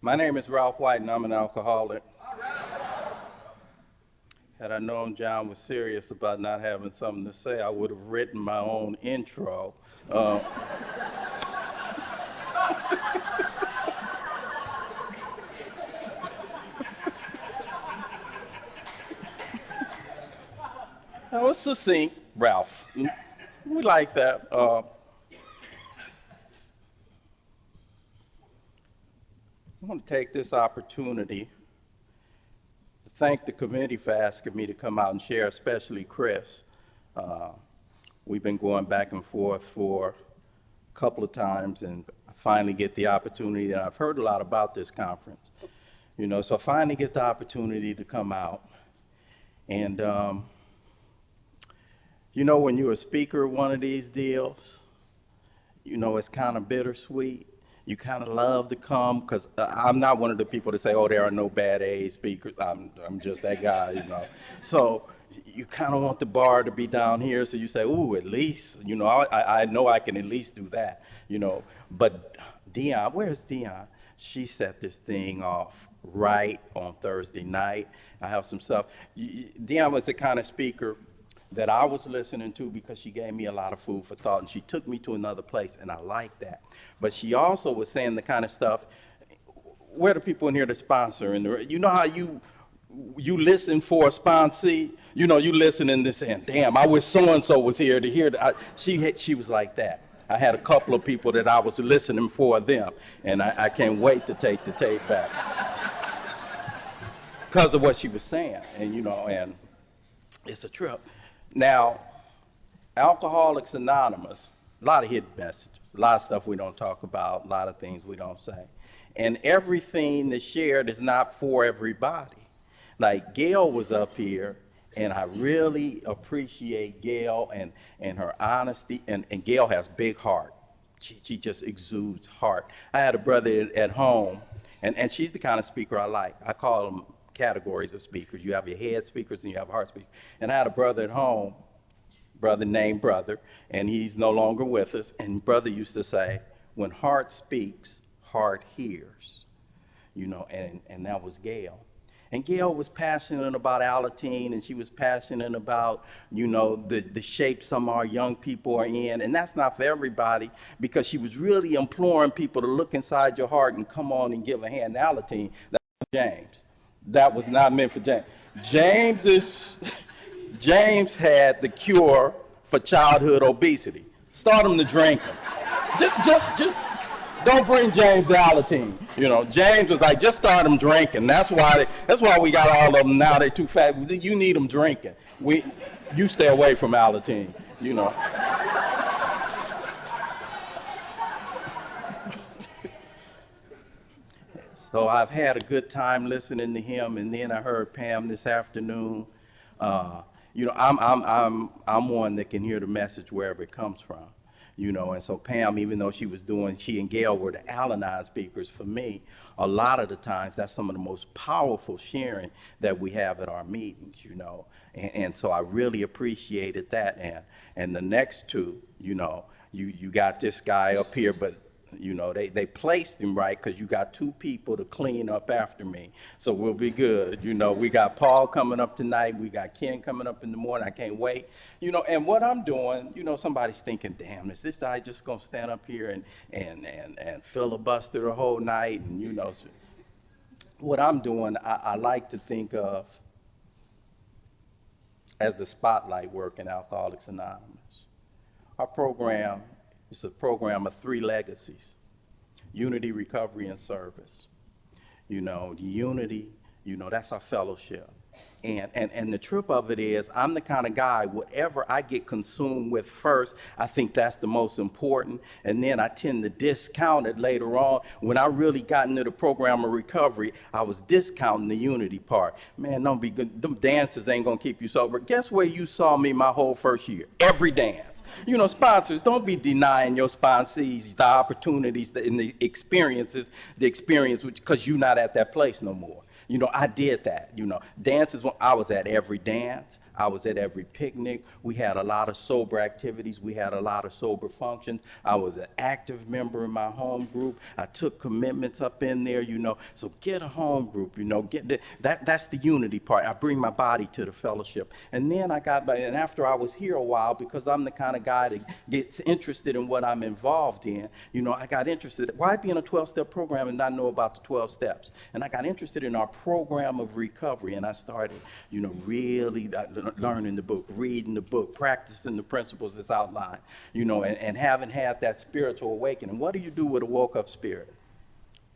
My name is Ralph White, and I'm an alcoholic. Had I known John was serious about not having something to say, I would have written my own intro. That was succinct, Ralph. We like that. I want to take this opportunity to thank the committee for asking me to come out and share, especially Chris. We've been going back and forth for a couple of times, and I finally get the opportunity, and I've heard a lot about this conference, so I finally get the opportunity to come out. And, when you're a speaker at one of these deals, it's kind of bittersweet. You kind of love to come, because I'm not one of the people that say, oh, there are no bad A speakers. I'm just that guy, So you kind of want the bar to be down here, so you say, ooh, at least, I know I can at least do that, But Dion, where's Dion? She set this thing off right on Thursday night. I have some stuff. Dion was the kind of speaker that I was listening to because she gave me a lot of food for thought, and she took me to another place, and I like that. But she also was saying the kind of stuff, where the people in here to sponsor, and how you listen for a sponsee, you listening and saying, damn, I wish so-and-so was here to hear that. She was like that. I had a couple of people that I was listening for them, and I can't wait to take the tape back because of what she was saying, and it's a trip. Now, Alcoholics Anonymous, a lot of hidden messages, a lot of stuff we don't talk about, a lot of things we don't say. And everything that's shared is not for everybody. Like Gail was up here, and I really appreciate Gail and her honesty, and Gail has big heart. She just exudes heart. I had a brother at home, and she's the kind of speaker I like. I call them categories of speakers. You have your head speakers and you have heart speakers. And I had a brother at home, brother named Brother, and he's no longer with us. And Brother used to say, when heart speaks, heart hears. And that was Gail. And Gail was passionate about Alateen, and she was passionate about, the shape some of our young people are in. And that's not for everybody, because she was really imploring people to look inside your heart and come on and give a hand to Alateen. That's James. That was not meant for James. James had the cure for childhood obesity. Start him to drinking. Just don't bring James to Alateen. James was like, just start him drinking. That's why we got all of them now. They're too fat. You need them drinking. You stay away from Alateen. So I've had a good time listening to him, and then I heard Pam this afternoon. I'm one that can hear the message wherever it comes from, and so Pam, even though she and Gail were the Al-Anon speakers for me, a lot of the times that's some of the most powerful sharing that we have at our meetings, and so I really appreciated that. And the next two, you got this guy up here, but they placed him right, because you got two people to clean up after me. So we'll be good. We got Paul coming up tonight. We got Ken coming up in the morning. I can't wait. And what I'm doing, somebody's thinking, damn, is this guy just going to stand up here and filibuster the whole night? And, what I'm doing, I like to think of as the spotlight work in Alcoholics Anonymous. Our program, it's a program of 3 legacies: unity, recovery, and service. The unity, that's our fellowship. And the trip of it is, I'm the kind of guy, whatever I get consumed with first, I think that's the most important, and then I tend to discount it later on. When I really got into the program of recovery, I was discounting the unity part. Man, don't be good. Them dances ain't gonna keep you sober. Guess where you saw me my whole first year? Every dance. Sponsors, don't be denying your sponsees the opportunities and the experiences, because you're not at that place no more. I did that. Dances, I was at every dance. I was at every picnic. We had a lot of sober activities. We had a lot of sober functions. I was an active member in my home group. I took commitments up in there, So get a home group, that's the unity part. I bring my body to the fellowship. And then and after I was here a while, because I'm the kind of guy that gets interested in what I'm involved in, I got interested. Why be in a 12-step program and not know about the 12 steps? And I got interested in our program of recovery, and I started, really learning the book, reading the book, practicing the principles that's outlined, and having had that spiritual awakening. What do you do with a woke up spirit?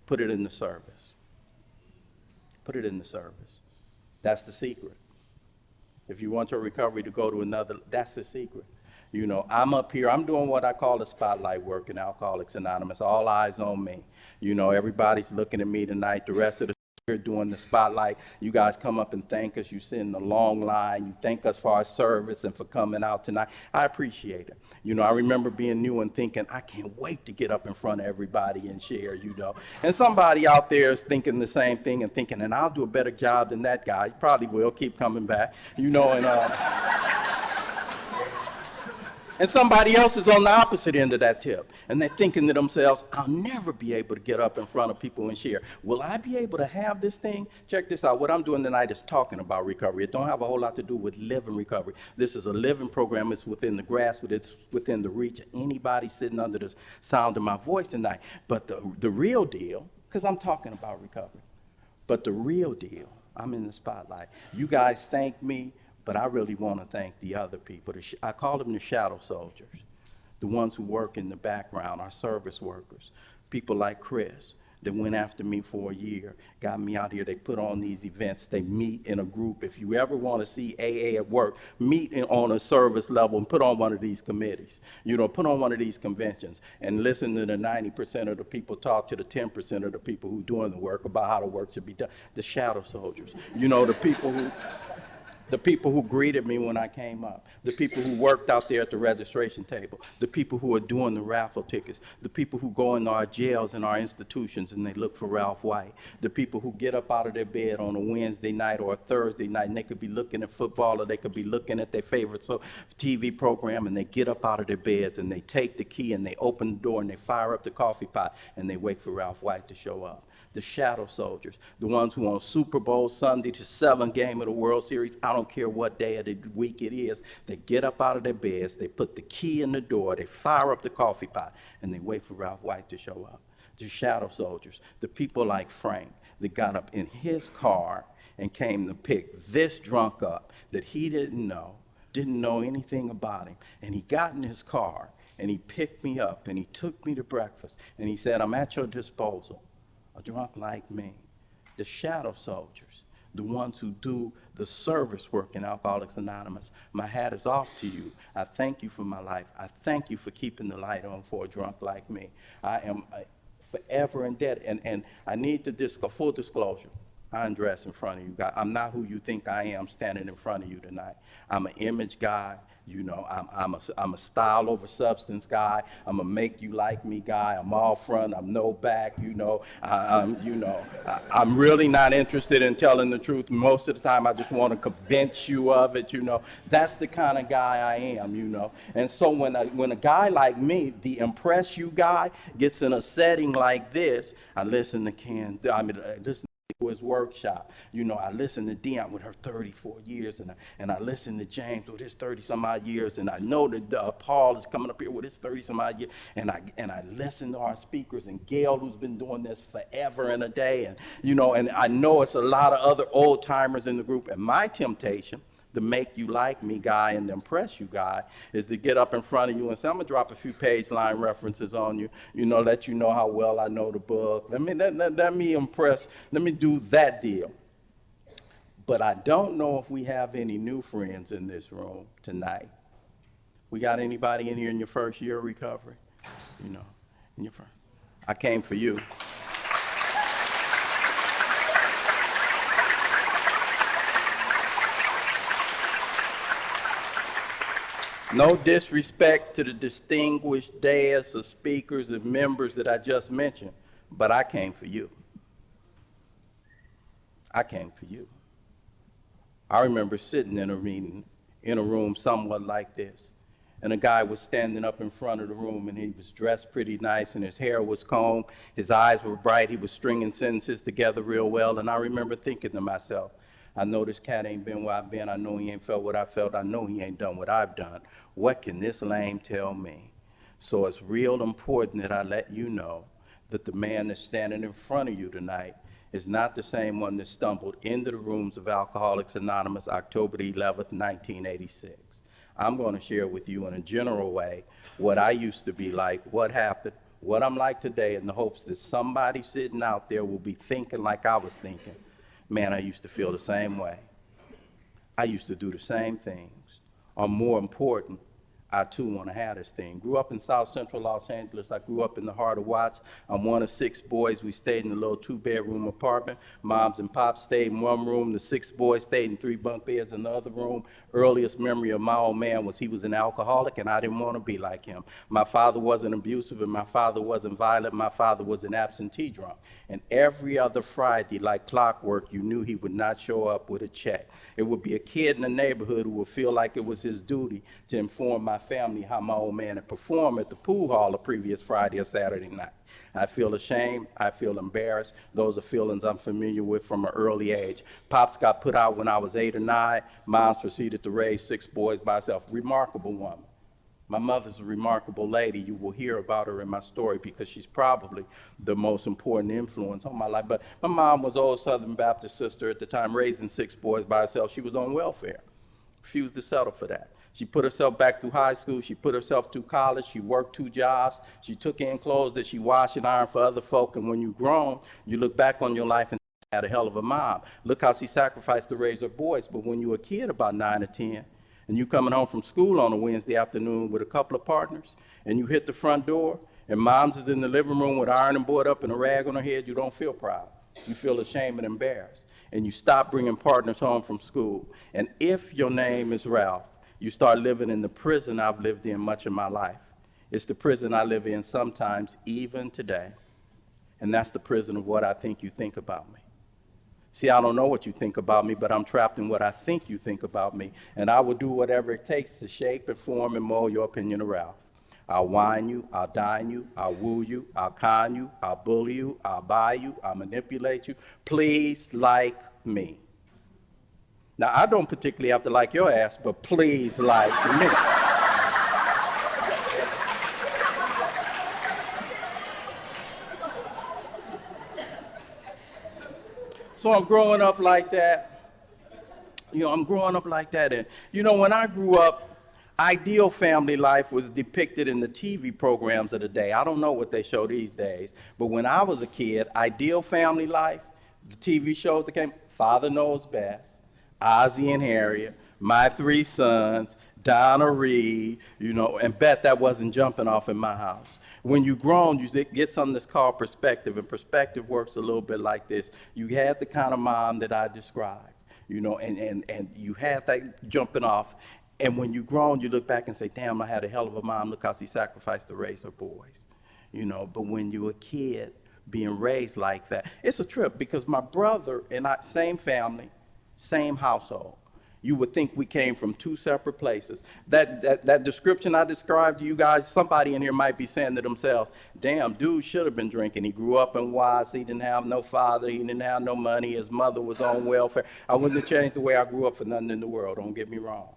Put it in the service. Put it in the service. That's the secret. If you want your recovery to go to another, that's the secret. I'm up here, I'm doing what I call the spotlight work in Alcoholics Anonymous. All eyes on me. Everybody's looking at me tonight. The rest of the doing the spotlight. You guys come up and thank us. You sit in the long line. You thank us for our service and for coming out tonight. I appreciate it. I remember being new and thinking, I can't wait to get up in front of everybody and share, And somebody out there is thinking the same thing and thinking, and I'll do a better job than that guy. He probably will. Keep coming back, and somebody else is on the opposite end of that tip, and they're thinking to themselves, I'll never be able to get up in front of people and share. Will I be able to have this thing? Check this out. What I'm doing tonight is talking about recovery. It don't have a whole lot to do with living recovery. This is a living program. It's within the grasp, it's within the reach of anybody sitting under the sound of my voice tonight. But the real deal, because I'm talking about recovery, but the real deal, I'm in the spotlight. You guys thank me, but I really want to thank the other people. I call them the shadow soldiers, the ones who work in the background, our service workers, people like Chris that went after me for a year, got me out here. They put on these events. They meet in a group. If you ever want to see AA at work, meet on a service level and put on one of these committees. Put on one of these conventions and listen to the 90% of the people talk to the 10% of the people who are doing the work about how the work should be done. The shadow soldiers, the people who greeted me when I came up, the people who worked out there at the registration table, the people who are doing the raffle tickets, the people who go into our jails and our institutions and they look for Ralph White, the people who get up out of their bed on a Wednesday night or a Thursday night and they could be looking at football or they could be looking at their favorite TV program, and they get up out of their beds and they take the key and they open the door and they fire up the coffee pot and they wait for Ralph White to show up. The shadow soldiers, the ones who on Super Bowl Sunday to 7th game of the World Series, I don't care what day of the week it is, they get up out of their beds, they put the key in the door, they fire up the coffee pot, and they wait for Ralph White to show up. The shadow soldiers, the people like Frank that got up in his car and came to pick this drunk up that he didn't know anything about him, and he got in his car and he picked me up and he took me to breakfast and he said, I'm at your disposal. A drunk like me. The shadow soldiers, the ones who do the service work in Alcoholics Anonymous. My hat is off to you. I thank you for my life. I thank you for keeping the light on for a drunk like me. I am forever indebted. And I need to full disclosure. I undress in front of you guys. I'm not who you think I am standing in front of you tonight. I'm an image guy. I'm a style over substance guy. I'm a make you like me guy. I'm all front. I'm no back. I'm really not interested in telling the truth. Most of the time, I just want to convince you of it. That's the kind of guy I am. And so when a guy like me, the impress you guy, gets in a setting like this, I listen to Ken. Listen to his workshop. I listen to Dion with her 34 years, and I listen to James with his 30-some odd years, and I know that Paul is coming up here with his 30-some odd years, and I listen to our speakers, and Gail, who's been doing this forever and a day, and I know it's a lot of other old timers in the group, and my temptation, the make you like me guy and the impress you guy, is to get up in front of you and say, I'm going to drop a few page line references on you, let you know how well I know the book. Let me impress, let me do that deal. But I don't know if we have any new friends in this room tonight. We got anybody in here in your first year of recovery? In your first. I came for you. No disrespect to the distinguished dais of speakers and members that I just mentioned, but I came for you. I came for you. I remember sitting in a meeting, in a room somewhat like this, and a guy was standing up in front of the room, and he was dressed pretty nice, and his hair was combed, his eyes were bright, he was stringing sentences together real well, and I remember thinking to myself, I know this cat ain't been where I've been, I know he ain't felt what I felt, I know he ain't done what I've done. What can this lame tell me? So it's real important that I let you know that the man that's standing in front of you tonight is not the same one that stumbled into the rooms of Alcoholics Anonymous October the 11th, 1986. I'm going to share with you in a general way what I used to be like, what happened, what I'm like today, in the hopes that somebody sitting out there will be thinking like I was thinking. Man, I used to feel the same way. I used to do the same things. Or more important, I too want to have this thing. Grew up in South Central Los Angeles. I grew up in the heart of Watts. I'm one of 6 boys. We stayed in a little 2-bedroom apartment. Moms and pops stayed in one room. The 6 boys stayed in 3 bunk beds in the other room. Earliest memory of my old man was he was an alcoholic, and I didn't want to be like him. My father wasn't abusive, and my father wasn't violent. My father was an absentee drunk. And every other Friday, like clockwork, you knew he would not show up with a check. It would be a kid in the neighborhood who would feel like it was his duty to inform my family how my old man had performed at the pool hall the previous Friday or Saturday night. I feel ashamed. I feel embarrassed. Those are feelings I'm familiar with from an early age. Pops got put out when I was 8 or 9. Mom's proceeded to raise 6 boys by herself. Remarkable woman. My mother's a remarkable lady. You will hear about her in my story because she's probably the most important influence on my life. But my mom was an old Southern Baptist sister at the time, raising 6 boys by herself. She was on welfare. Refused to settle for that. She put herself back through high school. She put herself through college. She worked 2 jobs. She took in clothes that she washed and ironed for other folk. And when you've grown, you look back on your life and had a hell of a mom. Look how she sacrificed to raise her boys. But when you were a kid about 9 or 10, and you coming home from school on a Wednesday afternoon with a couple of partners, and you hit the front door, and mom's is in the living room with ironing board up and a rag on her head, you don't feel proud. You feel ashamed and embarrassed. And you stop bringing partners home from school. And if your name is Ralph, you start living in the prison I've lived in much of my life. It's the prison I live in sometimes, even today. And that's the prison of what I think you think about me. See, I don't know what you think about me, but I'm trapped in what I think you think about me. And I will do whatever it takes to shape and form and mold your opinion of Ralph. I'll wine you, I'll dine you, I'll woo you, I'll con you, I'll bully you, I'll buy you, I'll manipulate you. Please like me. Now, I don't particularly have to like your ass, but please like me. So I'm growing up like that. I'm growing up like that. And, when I grew up, ideal family life was depicted in the TV programs of the day. I don't know what they show these days. But when I was a kid, ideal family life, the TV shows that came, Father Knows Best, Ozzie and Harriet, My 3 Sons, Donna Reed, and bet that wasn't jumping off in my house. When you've grown, you get something that's called perspective, and perspective works a little bit like this. You had the kind of mom that I described, and you had that jumping off, and when you've grown, you look back and say, damn, I had a hell of a mom. Look how she sacrificed to raise her boys, But when you're a kid being raised like that, it's a trip because my brother and I, same family, same household. You would think we came from 2 separate places. That description I described to you guys, somebody in here might be saying to themselves, damn, dude should have been drinking. He grew up in Watts. He didn't have no father. He didn't have no money. His mother was on welfare. I wouldn't have changed the way I grew up for nothing in the world. Don't get me wrong.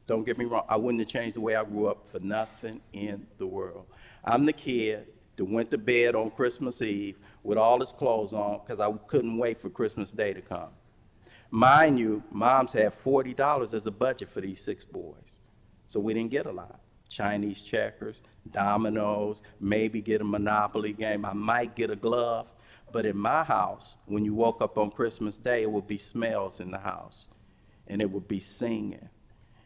Don't get me wrong. I wouldn't have changed the way I grew up for nothing in the world. I'm the kid that went to bed on Christmas Eve with all his clothes on because I couldn't wait for Christmas Day to come. Mind you, moms had $40 as a budget for these 6 boys. So we didn't get a lot. Chinese checkers, dominoes, maybe get a Monopoly game. I might get a glove. But in my house, when you woke up on Christmas Day, it would be smells in the house. And it would be singing.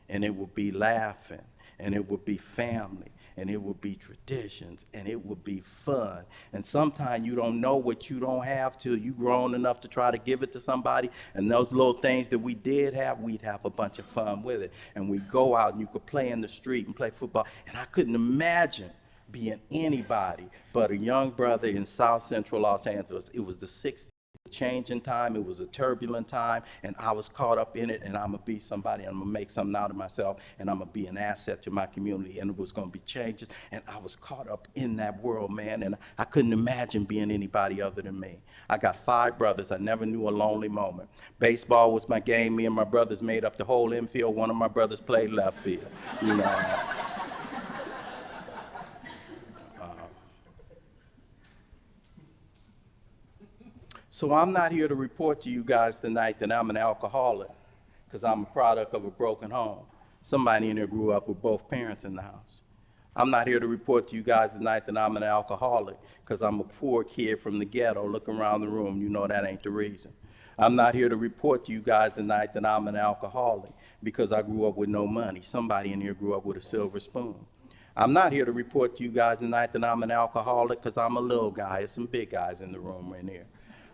And it would be laughing. And it would be family. and it would be traditions, and it would be fun. And sometimes you don't know what you don't have till you grown enough to try to give it to somebody. And those little things that we did have, we'd have a bunch of fun with it. And we'd go out and you could play in the street and play football. And I couldn't imagine being anybody but a young brother in South Central Los Angeles. It was the 60s. Changing time, it was a turbulent time, and I was caught up in it, and I'm gonna be somebody, I'm gonna make something out of myself, and I'm gonna be an asset to my community, and it was gonna be changes, and I was caught up in that world, man, and I couldn't imagine being anybody other than me. I got 5 brothers. I never knew a lonely moment. Baseball was my game. Me and my brothers made up the whole infield. One of my brothers played left field, you know. So I'm not here to report to you guys tonight that I'm an alcoholic, because I'm a product of a broken home. Somebody in here grew up with both parents in the house. I'm not here to report to you guys tonight that I'm an alcoholic, because I'm a poor kid from the ghetto looking around the room. You know that ain't the reason. I'm not here to report to you guys tonight that I'm an alcoholic, because I grew up with no money. Somebody in here grew up with a silver spoon. I'm not here to report to you guys tonight that I'm an alcoholic, because I'm a little guy. There's some big guys in the room right here.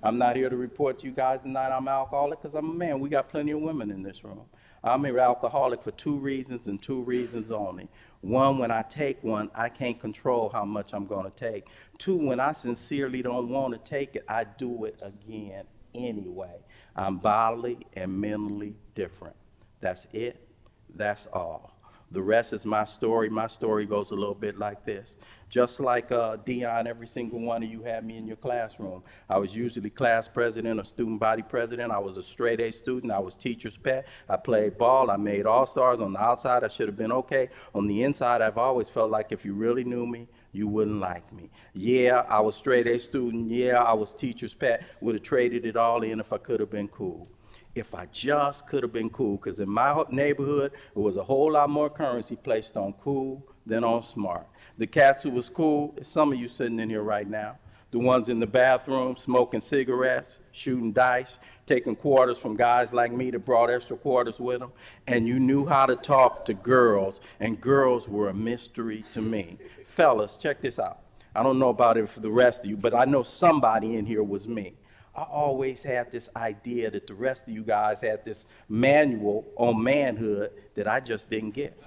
I'm not here to report to you guys tonight I'm alcoholic, because I'm a man. We got plenty of women in this room. I'm an alcoholic for 2 reasons and 2 reasons only. 1, when I take one, I can't control how much I'm going to take. 2, when I sincerely don't want to take it, I do it again anyway. I'm bodily and mentally different. That's it. That's all. The rest is my story. My story goes a little bit like this. Just like Dion, every single one of you had me in your classroom. I was usually class president or student body president. I was a straight A student. I was teacher's pet. I played ball. I made all-stars. On the outside, I should have been okay. On the inside, I've always felt like if you really knew me, you wouldn't like me. Yeah, I was straight A student. Yeah, I was teacher's pet. Would have traded it all in if I could have been cool. If I just could have been cool, because in my neighborhood, it was a whole lot more currency placed on cool than on smart. The cats who was cool, some of you sitting in here right now, the ones in the bathroom smoking cigarettes, shooting dice, taking quarters from guys like me that brought extra quarters with them, and you knew how to talk to girls, and girls were a mystery to me. Fellas, check this out. I don't know about it for the rest of you, but I know somebody in here was me. I always had this idea that the rest of you guys had this manual on manhood that I just didn't get.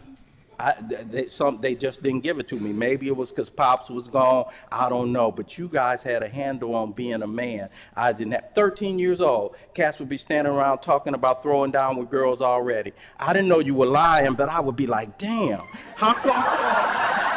They just didn't give it to me. Maybe it was because Pops was gone. I don't know. But you guys had a handle on being a man. I didn't have. 13 years old, cats would be standing around talking about throwing down with girls already. I didn't know you were lying, but I would be like, damn, how come?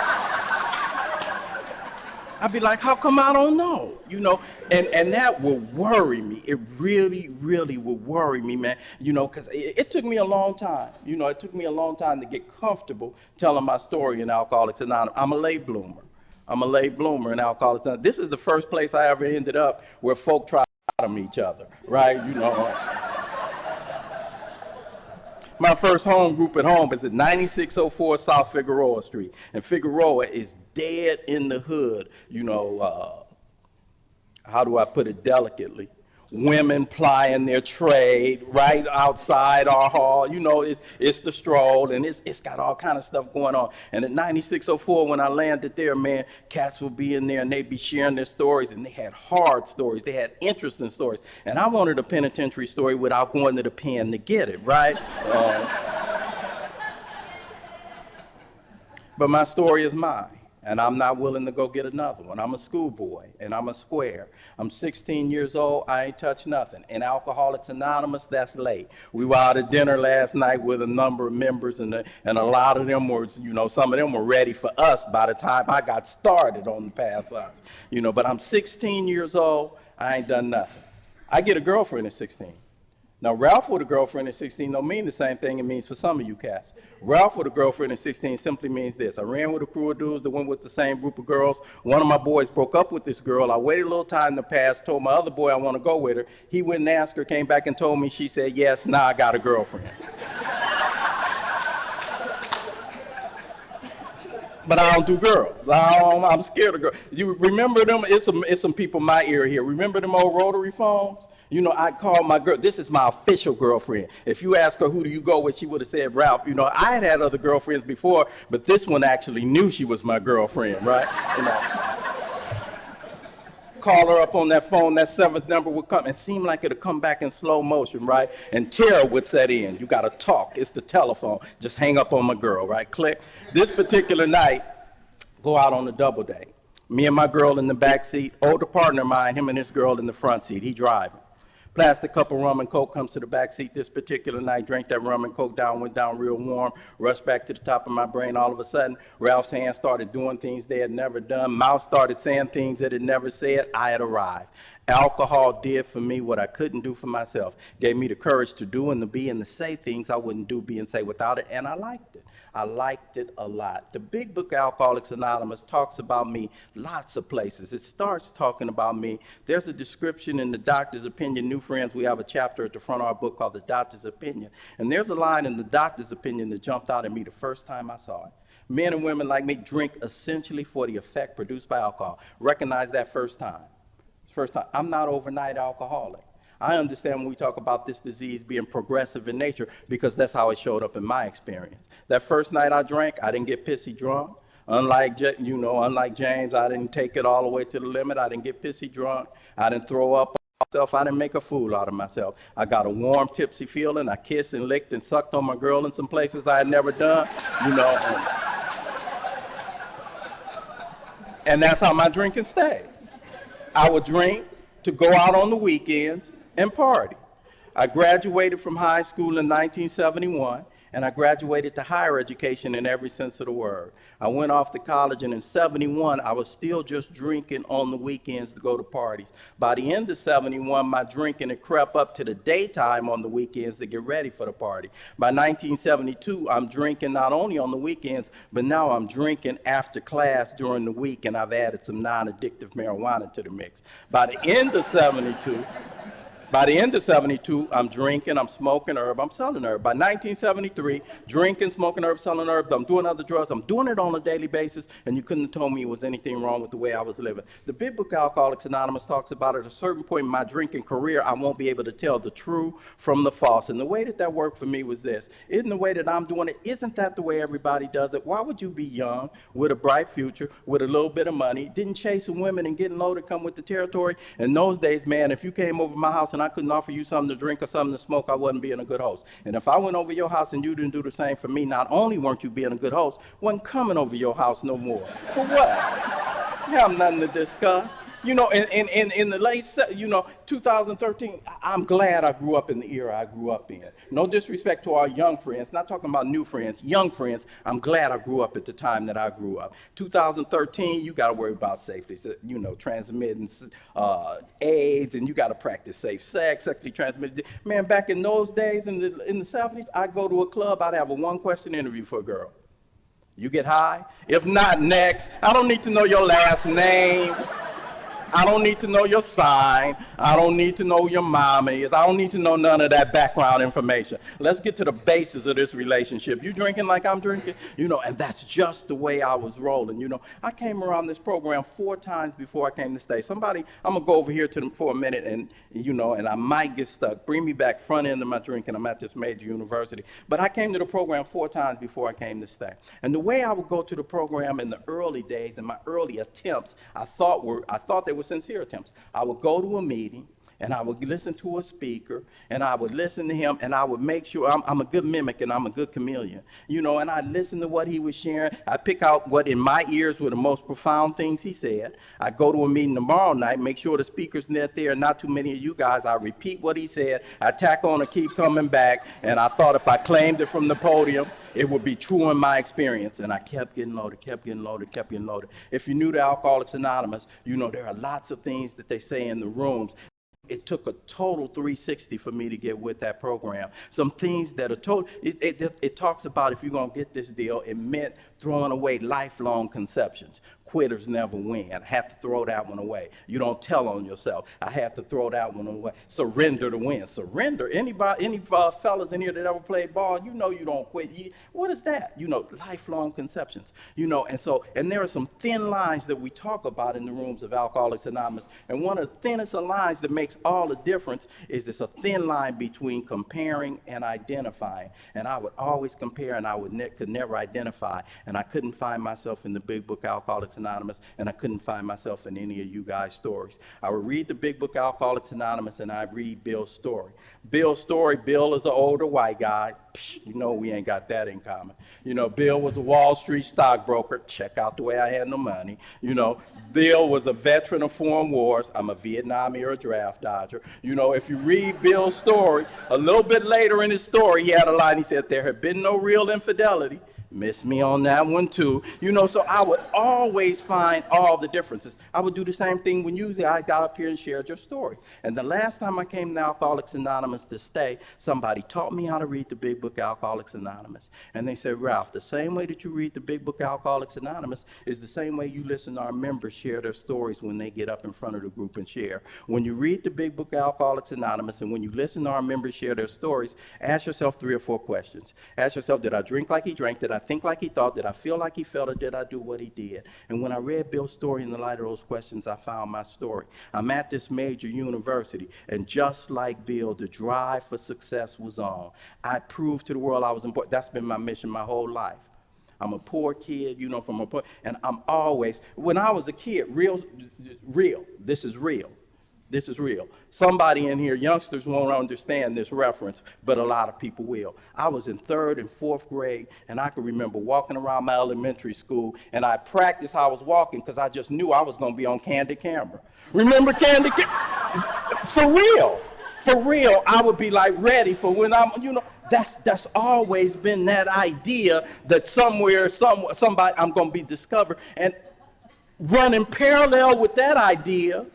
I'd be like, how come I don't know? You know, and that would worry me. It really, really would worry me, man. You know, because it took me a long time. You know, it took me a long time to get comfortable telling my story in Alcoholics Anonymous. I'm a late bloomer. I'm a late bloomer in Alcoholics Anonymous. This is the first place I ever ended up where folk try to bottom each other, right? You know. My first home group at home is at 9604 South Figueroa Street. And Figueroa is dead in the hood. You know, how do I put it delicately? Women plying their trade right outside our hall. You know, it's the stroll, and it's got all kind of stuff going on. And at 9604, when I landed there, man, cats would be in there, and they'd be sharing their stories, and they had hard stories. They had interesting stories. And I wanted a penitentiary story without going to the pen to get it, right? But my story is mine. And I'm not willing to go get another one. I'm a schoolboy, and I'm a square. I'm 16 years old. I ain't touched nothing. In Alcoholics Anonymous, that's late. We were out at dinner last night with a number of members, and a lot of them were, you know, some of them were ready for us by the time I got started on the path up. You know, but I'm 16 years old. I ain't done nothing. I get a girlfriend at 16. Now, Ralph with a girlfriend at 16 don't mean the same thing it means for some of you cats. Ralph with a girlfriend at 16 simply means this. I ran with a crew of dudes that went with the same group of girls. One of my boys broke up with this girl. I waited a little time to pass, told my other boy I want to go with her. He went and asked her, came back and told me. She said, yes, now I got a girlfriend. But I don't do girls. I'm scared of girls. You remember them? It's some people my era here. Remember them old rotary phones? You know, I called my girl, this is my official girlfriend. If you ask her who do you go with, she would have said Ralph. You know, I had other girlfriends before, but this one actually knew she was my girlfriend, right? You know. Call her up on that phone, that seventh number would come, and seem like it'll come back in slow motion, right? And terror would set in. You got to talk. It's the telephone. Just hang up on my girl, right? Click. This particular night, go out on a double date. Me and my girl in the back seat, older partner of mine, him and his girl in the front seat. He driving. Plastic cup of rum and coke comes to the back seat this particular night, drank that rum and coke down, went down real warm, rushed back to the top of my brain. All of a sudden, Ralph's hands started doing things they had never done. Mouth started saying things it had never said. I had arrived. Alcohol did for me what I couldn't do for myself. Gave me the courage to do and to be and to say things I wouldn't do, be, and say without it, and I liked it. I liked it a lot. The big book, Alcoholics Anonymous, talks about me lots of places. It starts talking about me. There's a description in the Doctor's Opinion. New friends, we have a chapter at the front of our book called The Doctor's Opinion. And there's a line in the Doctor's Opinion that jumped out at me the first time I saw it. Men and women like me drink essentially for the effect produced by alcohol. Recognize that first time. First time. I'm not overnight alcoholic. I understand when we talk about this disease being progressive in nature because that's how it showed up in my experience. That first night I drank, I didn't get pissy drunk. Unlike James, I didn't take it all the way to the limit. I didn't get pissy drunk. I didn't throw up on myself. I didn't make a fool out of myself. I got a warm, tipsy feeling. I kissed and licked and sucked on my girl in some places I had never done, you know. And that's how my drinking stayed. I would drink to go out on the weekends and party. I graduated from high school in 1971, and I graduated to higher education in every sense of the word. I went off to college, and in 71, I was still just drinking on the weekends to go to parties. By the end of 71, my drinking had crept up to the daytime on the weekends to get ready for the party. By 1972, I'm drinking not only on the weekends, but now I'm drinking after class during the week, and I've added some non-addictive marijuana to the mix. By the end of 72, I'm drinking, I'm smoking herb, I'm selling herb. By 1973, drinking, smoking herb, selling herb, I'm doing other drugs, I'm doing it on a daily basis, and you couldn't have told me it was anything wrong with the way I was living. The big book, Alcoholics Anonymous, talks about at a certain point in my drinking career, I won't be able to tell the true from the false. And the way that worked for me was this. Isn't the way that I'm doing it, isn't that the way everybody does it? Why would you be young, with a bright future, with a little bit of money, didn't chasing women and getting loaded come with the territory? In those days, man, if you came over my house and I couldn't offer you something to drink or something to smoke, I wasn't being a good host. And if I went over your house and you didn't do the same for me, not only weren't you being a good host, wasn't coming over your house no more. For what? You have nothing to discuss. You know, in the late, 2013, I'm glad I grew up in the era I grew up in. No disrespect to our young friends, not talking about new friends, young friends. I'm glad I grew up at the time that I grew up. 2013, you got to worry about safety, transmitting AIDS, and you got to practice safe sex, sexually transmitted. Man, back in those days, in the 70s, I'd go to a club, I'd have a one-question interview for a girl. You get high? If not, next. I don't need to know your last name. I don't need to know your sign. I don't need to know who your mom is. I don't need to know none of that background information. Let's get to the basis of this relationship. You drinking like I'm drinking? And that's just the way I was rolling. I came around this program 4 times before I came to stay. I'm going to go over here to them for a minute and I might get stuck. Bring me back front end of my drinking. I'm at this major university. But I came to the program 4 times before I came to stay. And the way I would go to the program in the early days, in my early attempts, I thought they were sincere attempts. I would go to a meeting, and I would listen to a speaker, and I would listen to him, and I would make sure I'm a good mimic and I'm a good chameleon. And I'd listen to what he was sharing. I'd pick out what in my ears were the most profound things he said. I'd go to a meeting tomorrow night, make sure the speaker's not there, not too many of you guys. I'd repeat what he said. I'd tack on and keep coming back, and I thought if I claimed it from the podium, it would be true in my experience. And I kept getting loaded, kept getting loaded, kept getting loaded. If you're new to Alcoholics Anonymous, there are lots of things that they say in the rooms. It took a total 360 for me to get with that program. Some things that are total, it talks about if you're going to get this deal, it meant throwing away lifelong conceptions. Quitters never win. I have to throw that one away. You don't tell on yourself. I have to throw that one away. Surrender to win. Surrender. Anybody, any fellas in here that ever played ball, you know you don't quit. What is that? You know, lifelong conceptions. You know, and there are some thin lines that we talk about in the rooms of Alcoholics Anonymous. And one of the thinnest of lines that makes all the difference is it's a thin line between comparing and identifying. And I would always compare, and I could never identify. And I couldn't find myself in the big book Alcoholics Anonymous, and I couldn't find myself in any of you guys' stories. I would read the big book Alcoholics Anonymous, and I'd read Bill's story. Bill's story, Bill is an older white guy. You know we ain't got that in common. You know, Bill was a Wall Street stockbroker. Check out the way I had no money. You know, Bill was a veteran of foreign wars. I'm a Vietnam era draft dodger. You know, if you read Bill's story, a little bit later in his story, he had a line. He said, there had been no real infidelity. Miss me on that one too. You know, so I would always find all the differences. I would do the same thing when you got up here and shared your story. And the last time I came to Alcoholics Anonymous to stay, somebody taught me how to read the big book Alcoholics Anonymous. And they said, Ralph, the same way that you read the big book Alcoholics Anonymous is the same way you listen to our members share their stories when they get up in front of the group and share. When you read the big book Alcoholics Anonymous and when you listen to our members share their stories, ask yourself 3 or 4 questions. Ask yourself, did I drink like he drank? Did I think like he thought? Did I feel like he felt? Or did I do what he did? And when I read Bill's story in the light of those questions, I found my story. I'm at this major university, and just like Bill, the drive for success was on. I proved to the world I was important. That's been my mission my whole life. I'm a poor kid, you know, from a poor, and I'm always, when I was a kid, this is real. This is real. Somebody in here, youngsters won't understand this reference, but a lot of people will. I was in 3rd and 4th grade, and I can remember walking around my elementary school, and I practiced how I was walking because I just knew I was going to be on candid camera. Remember candid camera? For real. For real, I would be like ready for when I'm, you know, that's always been that idea that somewhere, somebody, I'm going to be discovered. And running parallel with that idea,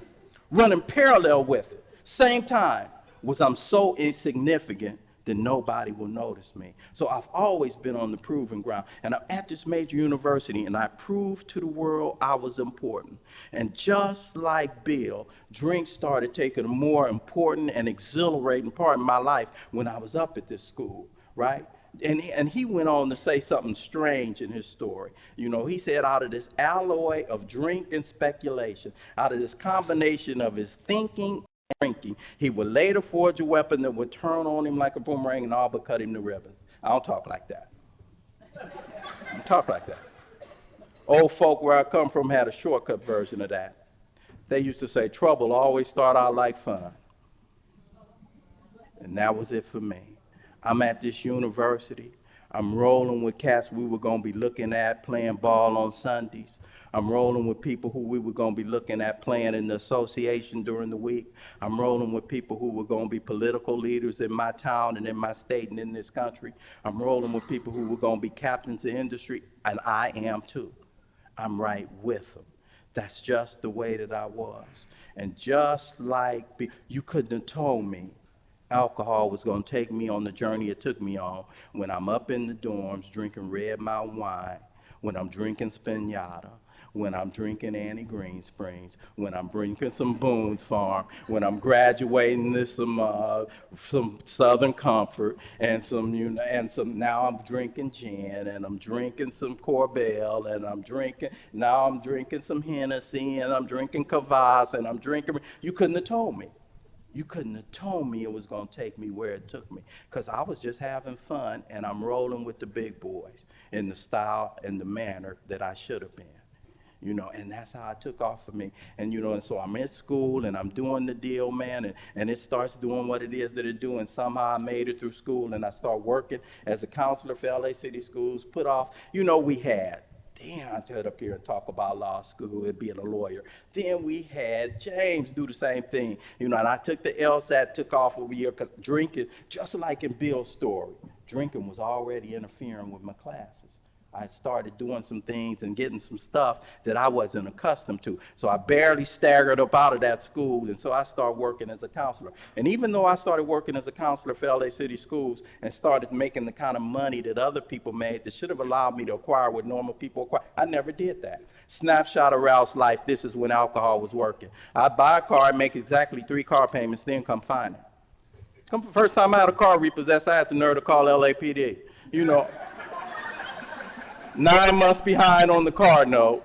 running parallel with it, same time, was I'm so insignificant that nobody will notice me. So I've always been on the proving ground. And I'm at this major university, and I proved to the world I was important. And just like Bill, drink started taking a more important and exhilarating part in my life when I was up at this school, right? And he went on to say something strange in his story. You know, he said out of this alloy of drink and speculation, out of this combination of his thinking and drinking, he would later forge a weapon that would turn on him like a boomerang and all but cut him to ribbons. I don't talk like that. I don't talk like that. Old folk where I come from had a shortcut version of that. They used to say, trouble always start out like fun. And that was it for me. I'm at this university. I'm rolling with cats we were going to be looking at playing ball on Sundays. I'm rolling with people who we were going to be looking at playing in the association during the week. I'm rolling with people who were going to be political leaders in my town and in my state and in this country. I'm rolling with people who were going to be captains of industry, and I am too. I'm right with them. That's just the way that I was. And just like you couldn't have told me alcohol was going to take me on the journey it took me on when I'm up in the dorms drinking Red Mountain wine, when I'm drinking Spinata, when I'm drinking Annie Green Springs, when I'm drinking some Boone's Farm, when I'm graduating to some Southern Comfort and now I'm drinking gin and I'm drinking some Corbel and now I'm drinking some Hennessy and I'm drinking Kvass and I'm drinking. You couldn't have told me. You couldn't have told me it was going to take me where it took me, because I was just having fun, and I'm rolling with the big boys in the style and the manner that I should have been, you know, and that's how it took off for me. And, you know, and so I'm in school, and I'm doing the deal, man, and it starts doing what it is that it do, and somehow I made it through school, and I start working as a counselor for LA City Schools, put off, you know, we had. Damn, I stood up here and talk about law school and being a lawyer. Then we had James do the same thing. You know, and I took the LSAT, took off over a year because drinking, just like in Bill's story, drinking was already interfering with my classes. I started doing some things and getting some stuff that I wasn't accustomed to. So I barely staggered up out of that school, and so I started working as a counselor. And even though I started working as a counselor for LA City Schools and started making the kind of money that other people made that should have allowed me to acquire what normal people acquire, I never did that. Snapshot of Ralph's life, this is when alcohol was working. I'd buy a car, make exactly 3 car payments, then come find it. First time I had a car repossessed, I had the nerve to call LAPD. You know, 9 months behind on the car note.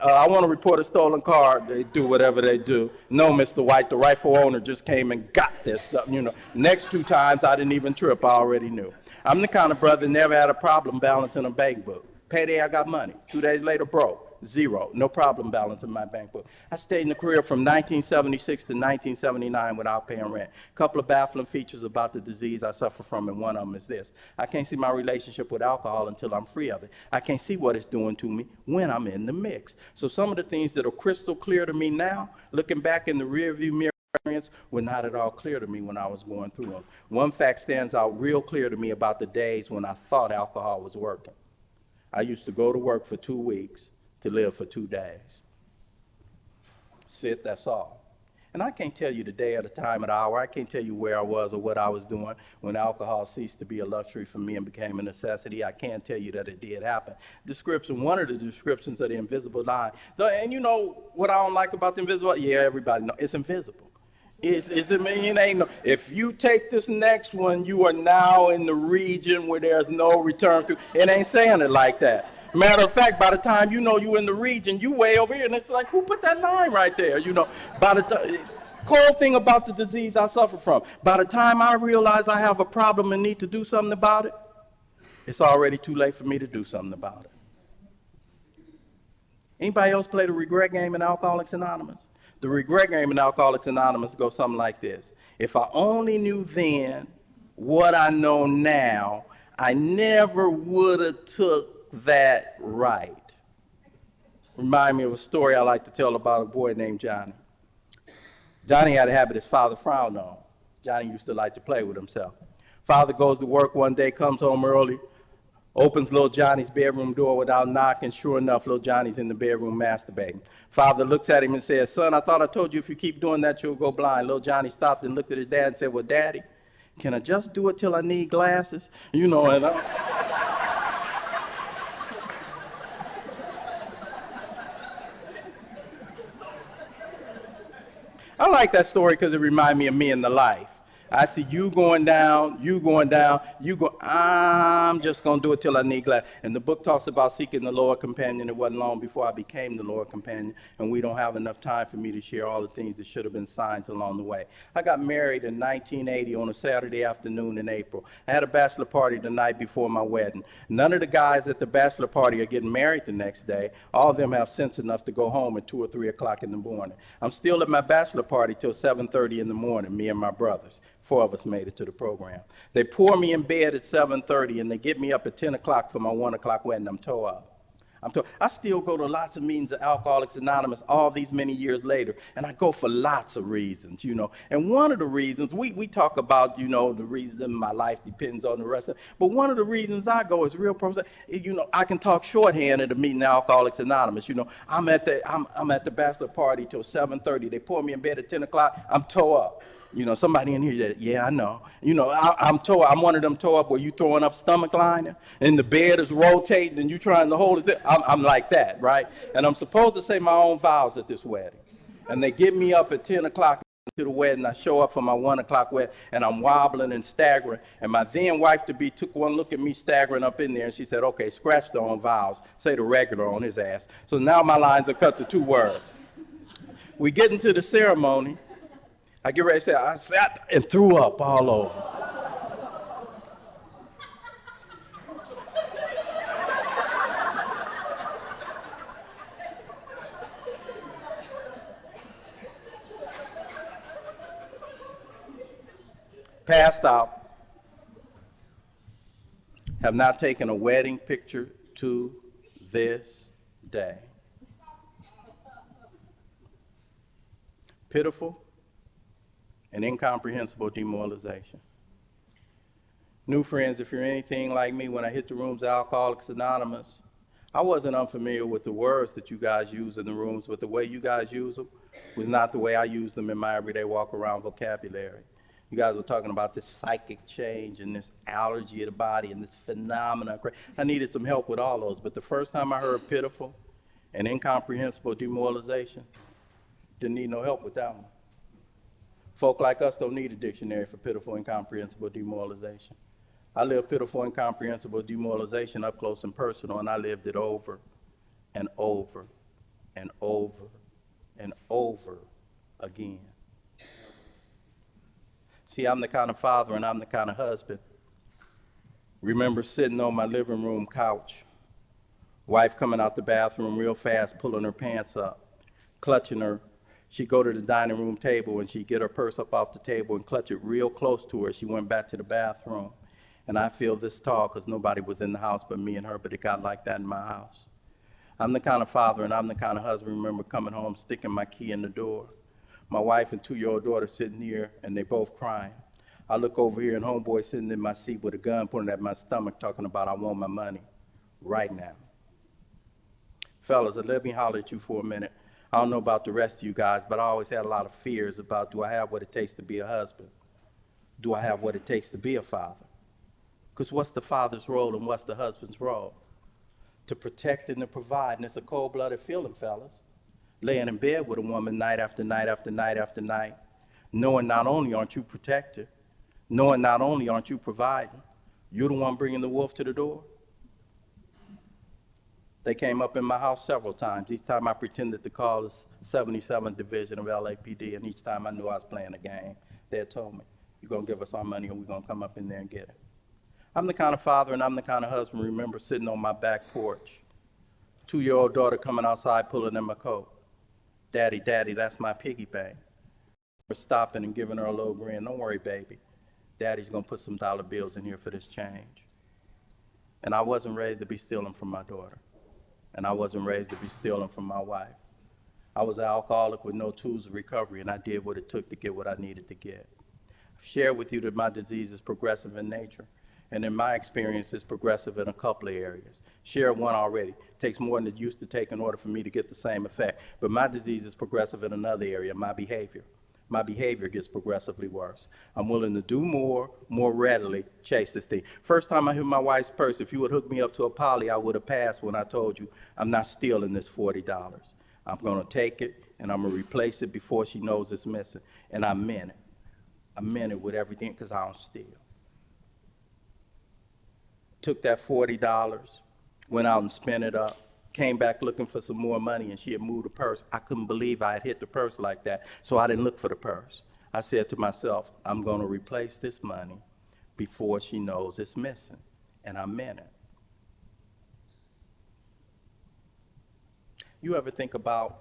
I want to report a stolen car. They do whatever they do. No, Mr. White, the rightful owner just came and got this stuff. You know, next 2 times I didn't even trip. I already knew. I'm the kind of brother that never had a problem balancing a bank book. Payday, I got money. 2 days later, broke. 0. No problem balancing my bank book. I stayed in the career from 1976 to 1979 without paying rent. A couple of baffling features about the disease I suffer from, and one of them is this. I can't see my relationship with alcohol until I'm free of it. I can't see what it's doing to me when I'm in the mix. So some of the things that are crystal clear to me now, looking back in the rearview mirror, were not at all clear to me when I was going through them. One fact stands out real clear to me about the days when I thought alcohol was working. I used to go to work for 2 weeks to live for 2 days. Sit, that's all. And I can't tell you the day or the time or the hour. I can't tell you where I was or what I was doing when alcohol ceased to be a luxury for me and became a necessity. I can tell you that it did happen. Description, one of the descriptions of the invisible line. And you know what I don't like about the invisible line? Yeah, everybody knows. It's invisible. If you take this next one, you are now in the region where there's no return to. It ain't saying it like that. Matter of fact, by the time you know you're in the region, you way over here, and it's like, who put that line right there? You know, by the time, cool thing about the disease I suffer from, by the time I realize I have a problem and need to do something about it, it's already too late for me to do something about it. Anybody else play the regret game in Alcoholics Anonymous? The regret game in Alcoholics Anonymous goes something like this. If I only knew then what I know now, I never would have took that right. Remind me of a story I like to tell about a boy named Johnny. Johnny had a habit his father frowned on. Johnny used to like to play with himself. Father goes to work one day, comes home early, opens little Johnny's bedroom door without knocking. Sure enough, little Johnny's in the bedroom masturbating. Father looks at him and says, son, I thought I told you if you keep doing that, you'll go blind. Little Johnny stopped and looked at his dad and said, well, Daddy, can I just do it till I need glasses? You know, and I like that story because it reminds me of me in the life. I see you going down, I'm just going to do it till I need glass. And the book talks about seeking the Lord companion. It wasn't long before I became the Lord companion, and we don't have enough time for me to share all the things that should have been signs along the way. I got married in 1980 on a Saturday afternoon in April. I had a bachelor party the night before my wedding. None of the guys at the bachelor party are getting married the next day. All of them have sense enough to go home at 2 or 3 o'clock in the morning. I'm still at my bachelor party till 7:30 in the morning, me and my brothers. 4 of us made it to the program. They pour me in bed at 7:30 and they get me up at 10 o'clock for my 1 o'clock wedding. I'm tore up. I still go to lots of meetings of Alcoholics Anonymous all these many years later, and I go for lots of reasons, you know. And one of the reasons, we talk about, you know, the reason my life depends on the rest of it, but one of the reasons I go is real purpose. You know, I can talk shorthand at a meeting of Alcoholics Anonymous. You know, I'm at the bachelor party till 7:30. They pour me in bed at 10 o'clock. I'm tore up. You know, somebody in here said, yeah, I know. You know, I'm one of them tore up where you throwing up stomach lining and the bed is rotating and you trying to hold it. I'm like that, right? And I'm supposed to say my own vows at this wedding. And they get me up at 10 o'clock to the wedding. I show up for my 1 o'clock wedding and I'm wobbling and staggering. And my then wife-to-be took one look at me staggering up in there and she said, okay, scratch the own vows. Say the regular on his ass. So now my lines are cut to 2 words. We get into the ceremony. I get ready to say, I sat and threw up all over. Passed out. Have not taken a wedding picture to this day. Pitiful and incomprehensible demoralization. New friends, if you're anything like me, when I hit the rooms of Alcoholics Anonymous, I wasn't unfamiliar with the words that you guys use in the rooms, but the way you guys use them was not the way I use them in my everyday walk-around vocabulary. You guys were talking about this psychic change and this allergy of the body and this phenomenon. I needed some help with all those, but the first time I heard pitiful and incomprehensible demoralization, didn't need no help with that one. Folk like us don't need a dictionary for pitiful, incomprehensible demoralization. I lived pitiful, incomprehensible demoralization up close and personal, and I lived it over and over and over and over again. See, I'm the kind of father and I'm the kind of husband. Remember sitting on my living room couch, wife coming out the bathroom real fast, pulling her pants up, clutching her. She'd go to the dining room table and she'd get her purse up off the table and clutch it real close to her. She went back to the bathroom. And I feel this tall because nobody was in the house but me and her, but it got like that in my house. I'm the kind of father and I'm the kind of husband. Remember coming home, sticking my key in the door. My wife and 2-year-old daughter sitting here, and they both crying. I look over here, and homeboy sitting in my seat with a gun pointed at my stomach talking about I want my money right now. Fellas, let me holler at you for a minute. I don't know about the rest of you guys, but I always had a lot of fears about, do I have what it takes to be a husband? Do I have what it takes to be a father? Because what's the father's role and what's the husband's role? To protect and to provide, and it's a cold-blooded feeling, fellas. Laying in bed with a woman night after night after night after night, knowing not only aren't you protected, knowing not only aren't you providing, you're the one bringing the wolf to the door. They came up in my house several times. Each time I pretended to call the 77th Division of LAPD, and each time I knew I was playing a game. They had told me, you're going to give us our money or we're going to come up in there and get it. I'm the kind of father and I'm the kind of husband. Remember sitting on my back porch, 2-year-old daughter coming outside pulling in my coat. Daddy, Daddy, that's my piggy bank. We're stopping and giving her a little grin. Don't worry, baby. Daddy's going to put some dollar bills in here for this change. And I wasn't raised to be stealing from my daughter. And I wasn't raised to be stealing from my wife. I was an alcoholic with no tools of recovery, and I did what it took to get what I needed to get. I've shared with you that my disease is progressive in nature. And in my experience, it's progressive in a couple of areas. Share one already. It takes more than it used to take in order for me to get the same effect. But my disease is progressive in another area, my behavior. My behavior gets progressively worse. I'm willing to do more readily, chase this thing. First time I hit my wife's purse, if you would hook me up to a poly, I would have passed when I told you, I'm not stealing this $40. I'm going to take it, and I'm going to replace it before she knows it's missing. And I meant it. I meant it with everything, because I don't steal. Took that $40, went out and spent it up, came back looking for some more money, and she had moved the purse. I couldn't believe I had hit the purse like that, so I didn't look for the purse. I said to myself, I'm going to replace this money before she knows it's missing, and I meant it. You ever think about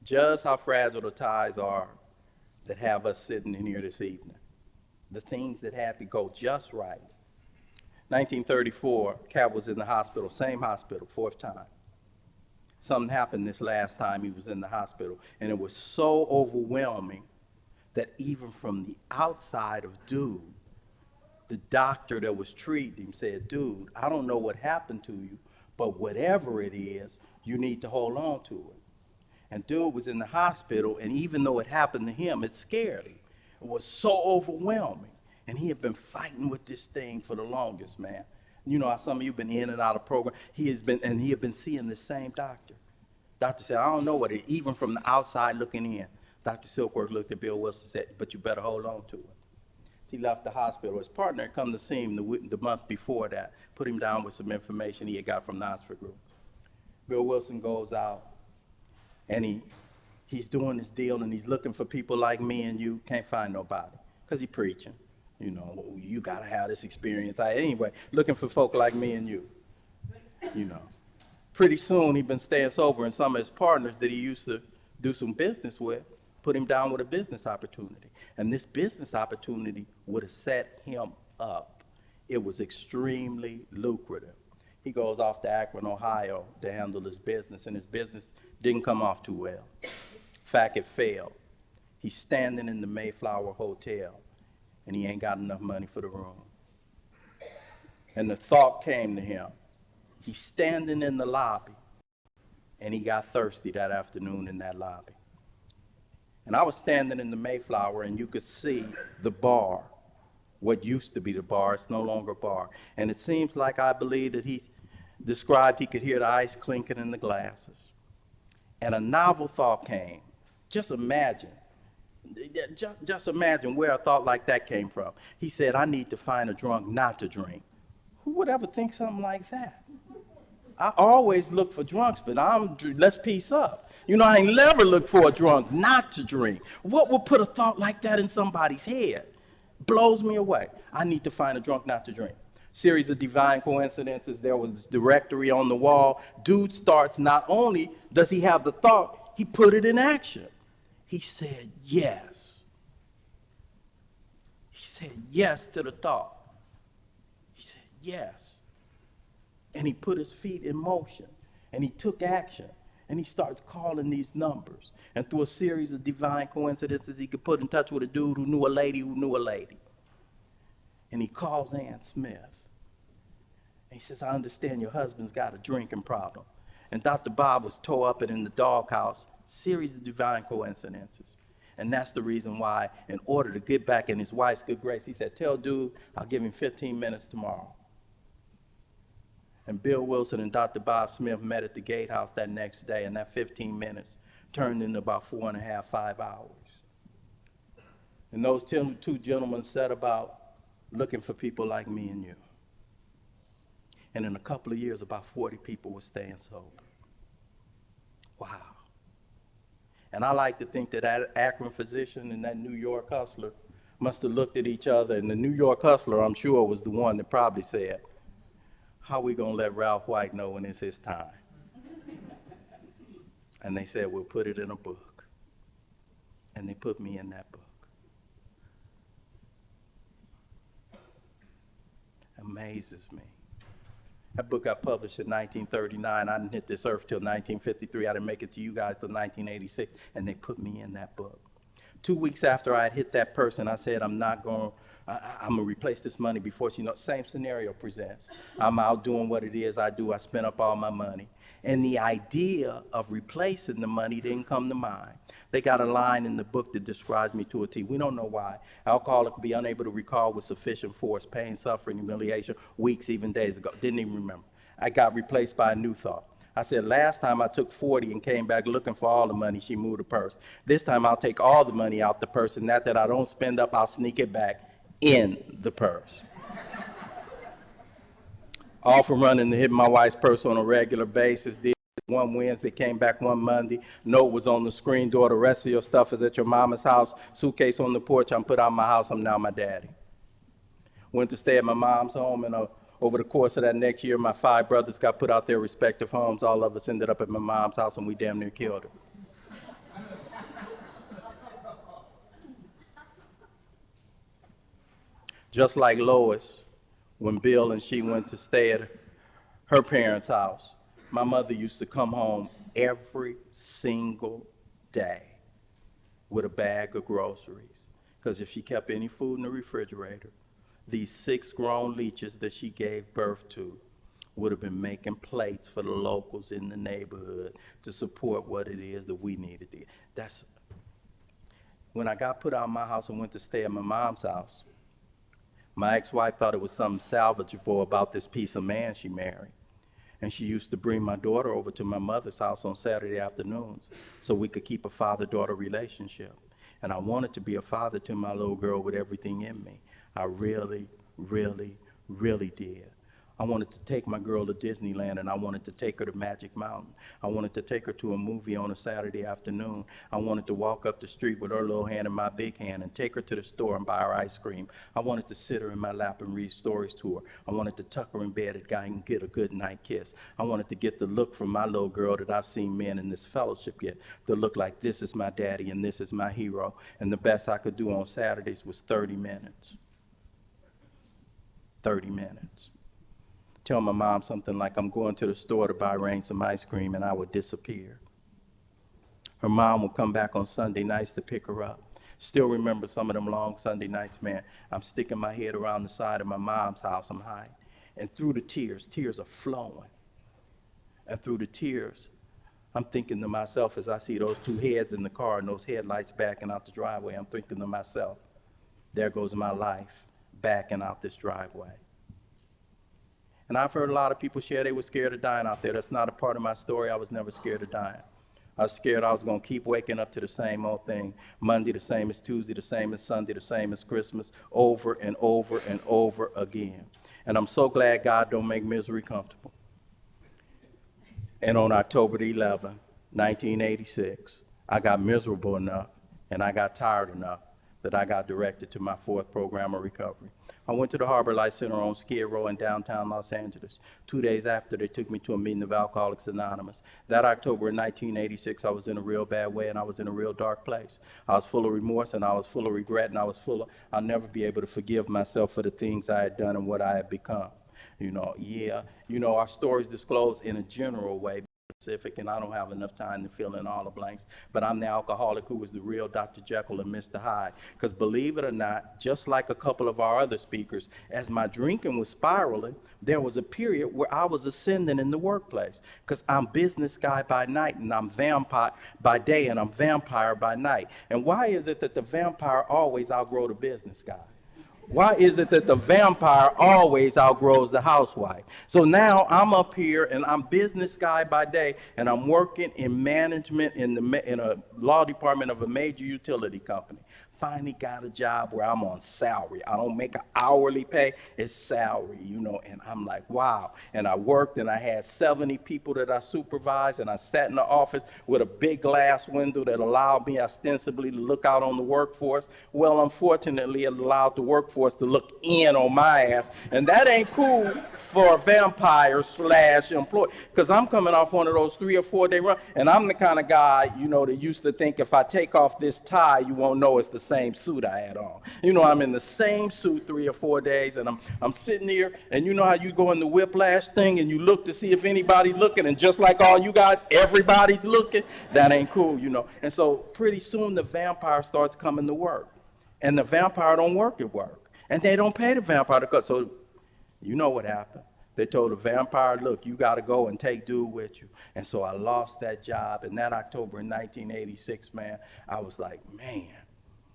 just how fragile the ties are that have us sitting in here this evening? The things that had to go just right. 1934, Cat was in the hospital, same hospital, 4th time. Something happened this last time he was in the hospital, and it was so overwhelming that even from the outside of dude, the doctor that was treating him said, dude, I don't know what happened to you, but whatever it is, you need to hold on to it. And dude was in the hospital, and even though it happened to him, it scared him. It was so overwhelming. And he had been fighting with this thing for the longest, man. You know how some of you have been in and out of program. He had been seeing the same doctor. Doctor said, I don't know what it is, even from the outside looking in. Dr. Silkworth looked at Bill Wilson and said, but you better hold on to it. He left the hospital. His partner had come to see him the month before that, put him down with some information he had got from the Oxford group. Bill Wilson goes out, and he's doing this deal, and he's looking for people like me and you. Can't find nobody, because he's preaching. You know, you got to have this experience. Anyway, looking for folk like me and you. You know. Pretty soon, he'd been staying sober, and some of his partners that he used to do some business with put him down with a business opportunity. And this business opportunity would have set him up. It was extremely lucrative. He goes off to Akron, Ohio to handle his business, and his business didn't come off too well. In fact, it failed. He's standing in the Mayflower Hotel, and he ain't got enough money for the room. And the thought came to him. He's standing in the lobby, and he got thirsty that afternoon in that lobby. And I was standing in the Mayflower, and you could see the bar, what used to be the bar. It's no longer a bar. And it seems like I believe that he described he could hear the ice clinking in the glasses. And a novel thought came. Just imagine where a thought like that came from. He said, I need to find a drunk not to drink. Who would ever think something like that? I always look for drunks, but let's peace up. You know, I ain't never looked for a drunk not to drink. What would put a thought like that in somebody's head? Blows me away. I need to find a drunk not to drink. Series of divine coincidences. There was a directory on the wall. Dude starts, not only does he have the thought, he put it in action. He said yes. He said yes to the thought. He said yes. And he put his feet in motion. And he took action. And he starts calling these numbers. And through a series of divine coincidences, he could put in touch with a dude who knew a lady who knew a lady. And he calls Ann Smith. And he says, I understand your husband's got a drinking problem. And Dr. Bob was tore up and in the doghouse. Series of divine coincidences. And that's the reason why, in order to get back in his wife's good grace, he said, tell dude I'll give him 15 minutes tomorrow. And Bill Wilson and Dr. Bob Smith met at the gatehouse that next day, and that 15 minutes turned into about 4.5, 5 hours. And those two gentlemen set about looking for people like me and you. And in a couple of years, about 40 people were staying sober. Wow. And I like to think that Akron physician and that New York hustler must have looked at each other, and the New York hustler, I'm sure, was the one that probably said, how are we going to let Ralph White know when it's his time? And they said, we'll put it in a book. And they put me in that book. Amazes me. That book got published in 1939. I didn't hit this earth till 1953. I didn't make it to you guys till 1986. And they put me in that book. 2 weeks after I had hit that person, I said, I'm going to replace this money before she knows. Same scenario presents. I'm out doing what it is I do. I spent up all my money. And the idea of replacing the money didn't come to mind. They got a line in the book that describes me to a T. We don't know why. Alcoholic could be unable to recall with sufficient force, pain, suffering, humiliation, weeks, even days ago. Didn't even remember. I got replaced by a new thought. I said, last time I took 40 and came back looking for all the money, she moved the purse. This time I'll take all the money out the purse, and that I don't spend up, I'll sneak it back in the purse. All for running to hit my wife's purse on a regular basis. Did one Wednesday, came back one Monday. Note was on the screen door. The rest of your stuff is at your mama's house. Suitcase on the porch. I'm put out of my house. I'm now my daddy. Went to stay at my mom's home, and over the course of that next year, my 5 brothers got put out their respective homes. All of us ended up at my mom's house, and we damn near killed her. Just like Lois, when Bill and she went to stay at her parents' house, my mother used to come home every single day with a bag of groceries. Because if she kept any food in the refrigerator, these 6 grown leeches that she gave birth to would have been making plates for the locals in the neighborhood to support what it is that we needed to get. When I got put out of my house and went to stay at my mom's house, my ex-wife thought it was something salvageable about this piece of man she married. And she used to bring my daughter over to my mother's house on Saturday afternoons so we could keep a father-daughter relationship. And I wanted to be a father to my little girl with everything in me. I really, really, really did. I wanted to take my girl to Disneyland, and I wanted to take her to Magic Mountain. I wanted to take her to a movie on a Saturday afternoon. I wanted to walk up the street with her little hand in my big hand and take her to the store and buy her ice cream. I wanted to sit her in my lap and read stories to her. I wanted to tuck her in bed at night and get a good night kiss. I wanted to get the look from my little girl that I've seen men in this fellowship get, the look like this is my daddy and this is my hero. And the best I could do on Saturdays was 30 minutes. 30 minutes. Tell my mom something like, I'm going to the store to buy Rain some ice cream, and I would disappear. Her mom would come back on Sunday nights to pick her up, Still remember some of them long Sunday nights, man. I'm sticking my head around the side of my mom's house. I'm hiding. And through the tears, tears are flowing. And through the tears, I'm thinking to myself as I see those two heads in the car and those headlights backing out the driveway, I'm thinking to myself, there goes my life backing out this driveway. And I've heard a lot of people share they were scared of dying out there. That's not a part of my story. I was never scared of dying. I was scared I was going to keep waking up to the same old thing. Monday the same as Tuesday, the same as Sunday, the same as Christmas, over and over and over again. And I'm so glad God don't make misery comfortable. And on October the 11th, 1986, I got miserable enough and I got tired enough that I got directed to my fourth program of recovery. I went to the Harbor Light Center on Skid Row in downtown Los Angeles. 2 days after, they took me to a meeting of Alcoholics Anonymous. That October in 1986, I was in a real bad way and I was in a real dark place. I was full of remorse and I was full of regret and I'll never be able to forgive myself for the things I had done and what I had become. Our stories disclose in a general way, specific, and I don't have enough time to fill in all the blanks, but I'm the alcoholic who was the real Dr. Jekyll and Mr. Hyde. Because believe it or not, just like a couple of our other speakers, as my drinking was spiraling, there was a period where I was ascending in the workplace. Because I'm business guy by night, and I'm vampire by day, and I'm vampire by night. And why is it that the vampire always outgrow the business guy? Why is it that the vampire always outgrows the housewife? So now I'm up here and I'm business guy by day and I'm working in management in a law department of a major utility company. Finally got a job where I'm on salary. I don't make an hourly pay, it's salary, and I'm like, wow. And I worked and I had 70 people that I supervised and I sat in the office with a big glass window that allowed me ostensibly to look out on the workforce. Well, unfortunately, it allowed the workforce to look in on my ass, and that ain't cool for a vampire / employee, because I'm coming off one of those 3 or 4 day runs, and I'm the kind of guy, that used to think if I take off this tie, you won't know it's the same suit I had on. I'm in the same suit 3 or 4 days, and I'm sitting here, and you know how you go in the whiplash thing, and you look to see if anybody's looking, and just like all you guys, everybody's looking. That ain't cool, And so pretty soon the vampire starts coming to work, and the vampire don't work at work, and they don't pay the vampire to cut. So you know what happened. They told the vampire, look, you got to go and take dude with you. And so I lost that job. And that October in 1986, man, I was like, man,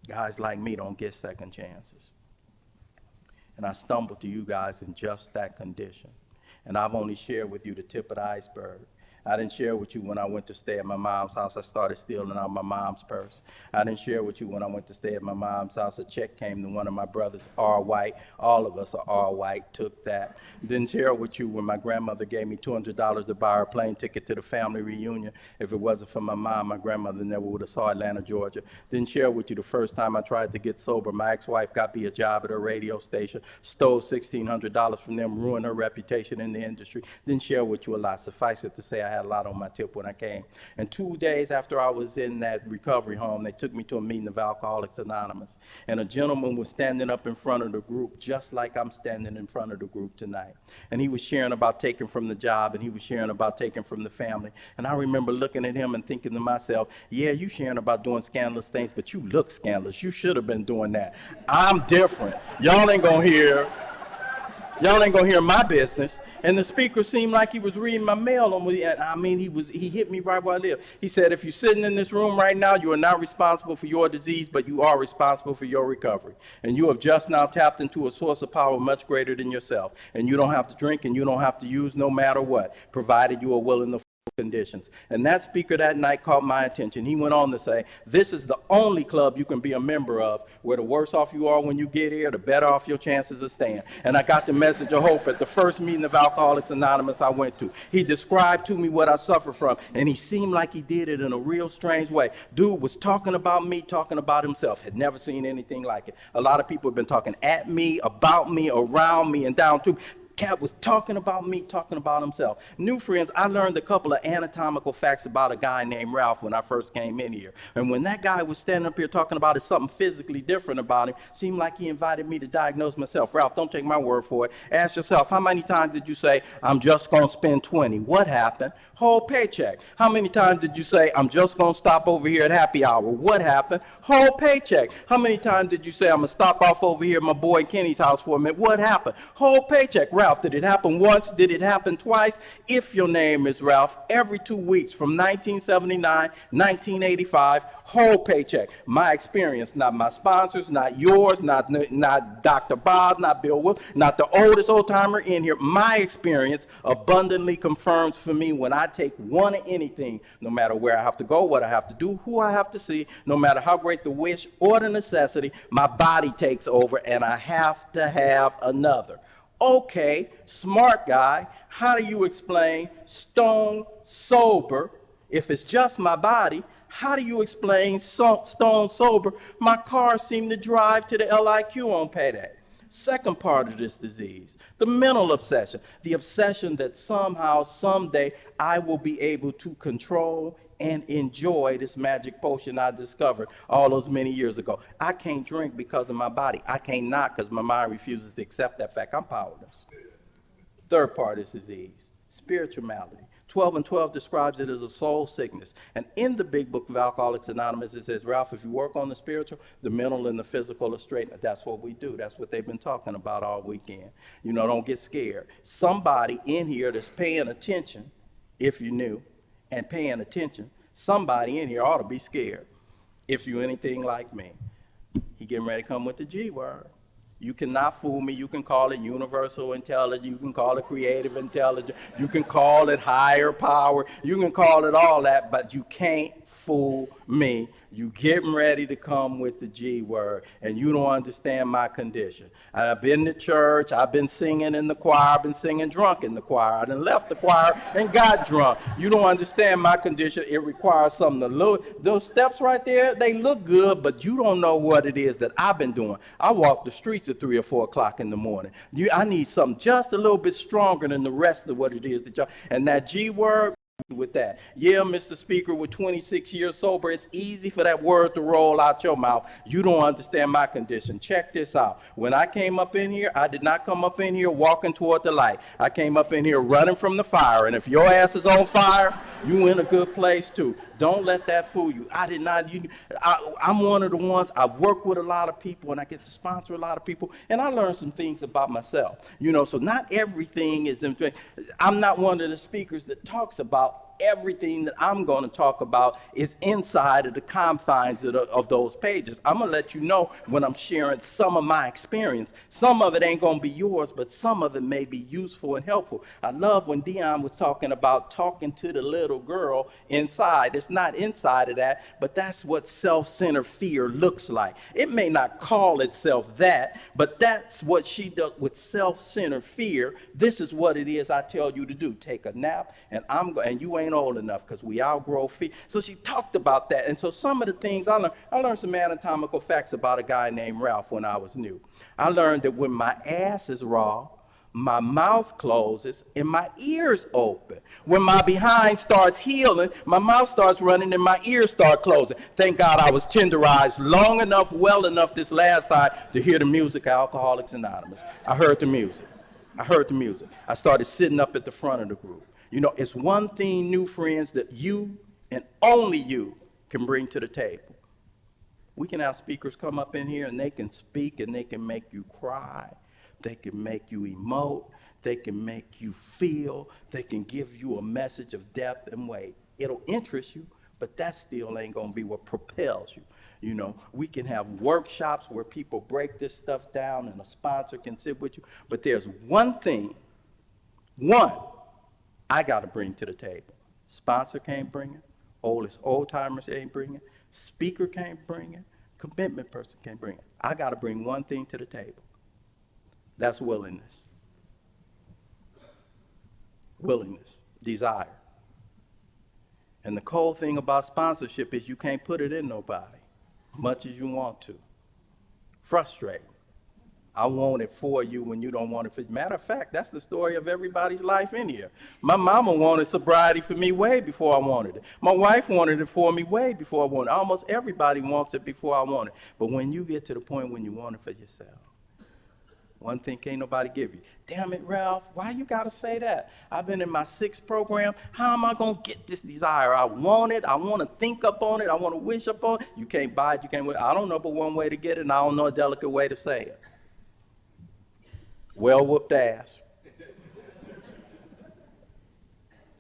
guys like me don't get second chances. And I stumbled to you guys in just that condition. And I've only shared with you the tip of the iceberg. I didn't share with you when I went to stay at my mom's house, I started stealing out my mom's purse. I didn't share with you when I went to stay at my mom's house, a check came to one of my brothers, all white. All of us are all white, took that. Didn't share with you when my grandmother gave me $200 to buy her plane ticket to the family reunion. If it wasn't for my mom, my grandmother never would have saw Atlanta, Georgia. Didn't share with you the first time I tried to get sober, my ex-wife got me a job at a radio station, stole $1,600 from them, ruined her reputation in the industry. Didn't share with you a lot. Suffice it to say, I had a lot on my tip when I came. And 2 days after I was in that recovery home, they took me to a meeting of Alcoholics Anonymous. And a gentleman was standing up in front of the group, just like I'm standing in front of the group tonight. And he was sharing about taking from the job, and he was sharing about taking from the family. And I remember looking at him and thinking to myself, yeah, you sharing about doing scandalous things, but you look scandalous. You should have been doing that. I'm different. Y'all ain't gonna hear my business. And the speaker seemed like he was reading my mail on me. I mean, he hit me right where I live. He said, if you're sitting in this room right now, you are not responsible for your disease, but you are responsible for your recovery. And you have just now tapped into a source of power much greater than yourself. And you don't have to drink and you don't have to use no matter what, provided you are willing to conditions. And that speaker that night caught my attention. He went on to say, this is the only club you can be a member of where the worse off you are when you get here, the better off your chances of staying. And I got the message of hope at the first meeting of Alcoholics Anonymous I went to. He described to me what I suffer from, and he seemed like he did it in a real strange way. Dude was talking about me, talking about himself. Had never seen anything like it. A lot of people have been talking at me, about me, around me, and down to me. Cat was talking about me, talking about himself. New friends, I learned a couple of anatomical facts about a guy named Ralph when I first came in here. And when that guy was standing up here talking about it, something physically different about him, seemed like he invited me to diagnose myself. Ralph, don't take my word for it. Ask yourself, how many times did you say, I'm just going to spend 20? What happened? Whole paycheck. How many times did you say, I'm just going to stop over here at happy hour? What happened? Whole paycheck. How many times did you say, I'm going to stop off over here at my boy Kenny's house for a minute? What happened? Whole paycheck. Ralph, did it happen once? Did it happen twice? If your name is Ralph, every 2 weeks from 1979, 1985, whole paycheck. My experience, not my sponsors, not yours, not Dr. Bob, not Bill Wolf, not the oldest old-timer in here. My experience abundantly confirms for me when I take one of anything, no matter where I have to go, what I have to do, who I have to see, no matter how great the wish or the necessity, my body takes over and I have to have another. Okay, smart guy, how do you explain stone sober if it's just my body? How do you explain stone sober? My car seemed to drive to the LIQ on payday. Second part of this disease, the mental obsession. The obsession that somehow, someday, I will be able to control and enjoy this magic potion I discovered all those many years ago. I can't drink because of my body. I can't not because my mind refuses to accept that fact. I'm powerless. Third part is disease, spiritual malady. 12 and 12 describes it as a soul sickness. And in the big book of Alcoholics Anonymous, it says, Ralph, if you work on the spiritual, the mental and the physical are straight. That's what we do. That's what they've been talking about all weekend. You know, don't get scared. Somebody in here that's paying attention, if you knew, and paying attention, somebody in here ought to be scared. If you're anything like me. He getting ready to come with the G word. You cannot fool me. You can call it universal intelligence. You can call it creative intelligence. You can call it higher power. You can call it all that, but you can't fool me. You getting ready to come with the G word, and you don't understand my condition. I've been to church. I've been singing in the choir. I've been singing drunk in the choir. I done left the choir and got drunk. You don't understand my condition. It requires something to look. Those steps right there, they look good, but you don't know what it is that I've been doing. I walk the streets at 3 or 4 o'clock in the morning. I need something just a little bit stronger than the rest of what it is that y'all. And that G word, with that. Yeah, Mr. Speaker, with 26 years sober, it's easy for that word to roll out your mouth. You don't understand my condition. Check this out. When I came up in here, I did not come up in here walking toward the light. I came up in here running from the fire. And if your ass is on fire, you in a good place too. Don't let that fool you. I'm one of the ones, I've worked with a lot of people and I get to sponsor a lot of people, and I learned some things about myself. You know, so not everything is, I'm not one of the speakers that talks about everything that I'm going to talk about is inside of the confines of those pages. I'm going to let you know when I'm sharing some of my experience. Some of it ain't going to be yours, but some of it may be useful and helpful. I love when Dion was talking about talking to the little girl inside. It's not inside of that, but that's what self-centered fear looks like. It may not call itself that, but that's what she does with self-centered fear. This is what it is I tell you to do. Take a nap, and you ain't old enough because we outgrow fear. So she talked about that. And so some of the things I learned some anatomical facts about a guy named Ralph when I was new. I learned that when my ass is raw, my mouth closes and my ears open. When my behind starts healing, my mouth starts running and my ears start closing. Thank God I was tenderized long enough, well enough this last time to hear the music of Alcoholics Anonymous. I heard the music. I started sitting up at the front of the group. You know, it's one thing, new friends, that you and only you can bring to the table. We can have speakers come up in here and they can speak and they can make you cry. They can make you emote. They can make you feel. They can give you a message of depth and weight. It'll interest you, but that still ain't going to be what propels you. You know, we can have workshops where people break this stuff down and a sponsor can sit with you. But there's one thing, I got to bring to the table. Sponsor can't bring it. Old-timers ain't bring it. Speaker can't bring it. Commitment person can't bring it. I got to bring one thing to the table. That's willingness. Willingness. Desire. And the cold thing about sponsorship is you can't put it in nobody, much as you want to. Frustrating. I want it for you when you don't want it for you. Matter of fact, that's the story of everybody's life in here. My mama wanted sobriety for me way before I wanted it. My wife wanted it for me way before I wanted it. Almost everybody wants it before I want it. But when you get to the point when you want it for yourself, one thing can't nobody give you. Damn it, Ralph, why you gotta say that? I've been in my 6th program. How am I gonna get this desire? I want it. I want to think up on it. I want to wish up on it. You can't buy it. You can't. I don't know but one way to get it, and I don't know a delicate way to say it. Well whooped ass.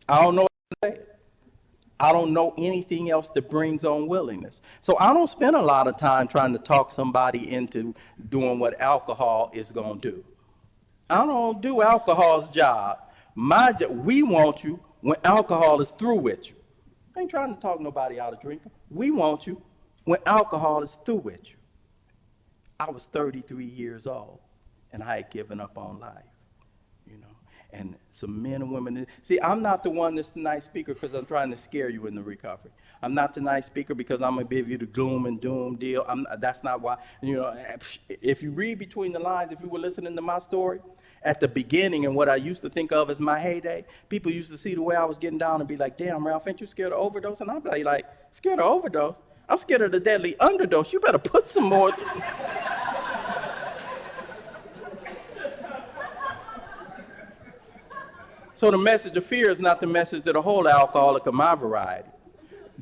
I don't know what to say. I don't know anything else that brings on willingness. So I don't spend a lot of time trying to talk somebody into doing what alcohol is going to do. I don't do alcohol's job. We want you when alcohol is through with you. I ain't trying to talk nobody out of drinking. We want you when alcohol is through with you. I was 33 years old, and I had given up on life, you know. And some men and women. See, I'm not the one that's the nice speaker because I'm trying to scare you in the recovery. I'm not the nice speaker because I'm going to give you the gloom and doom deal. That's not why. You know, if you read between the lines, if you were listening to my story, at the beginning and what I used to think of as my heyday, people used to see the way I was getting down and be like, damn, Ralph, ain't you scared of overdose? And I'd be like, scared of overdose? I'm scared of the deadly underdose. You better put some more. So the message of fear is not the message that a whole alcoholic of my variety.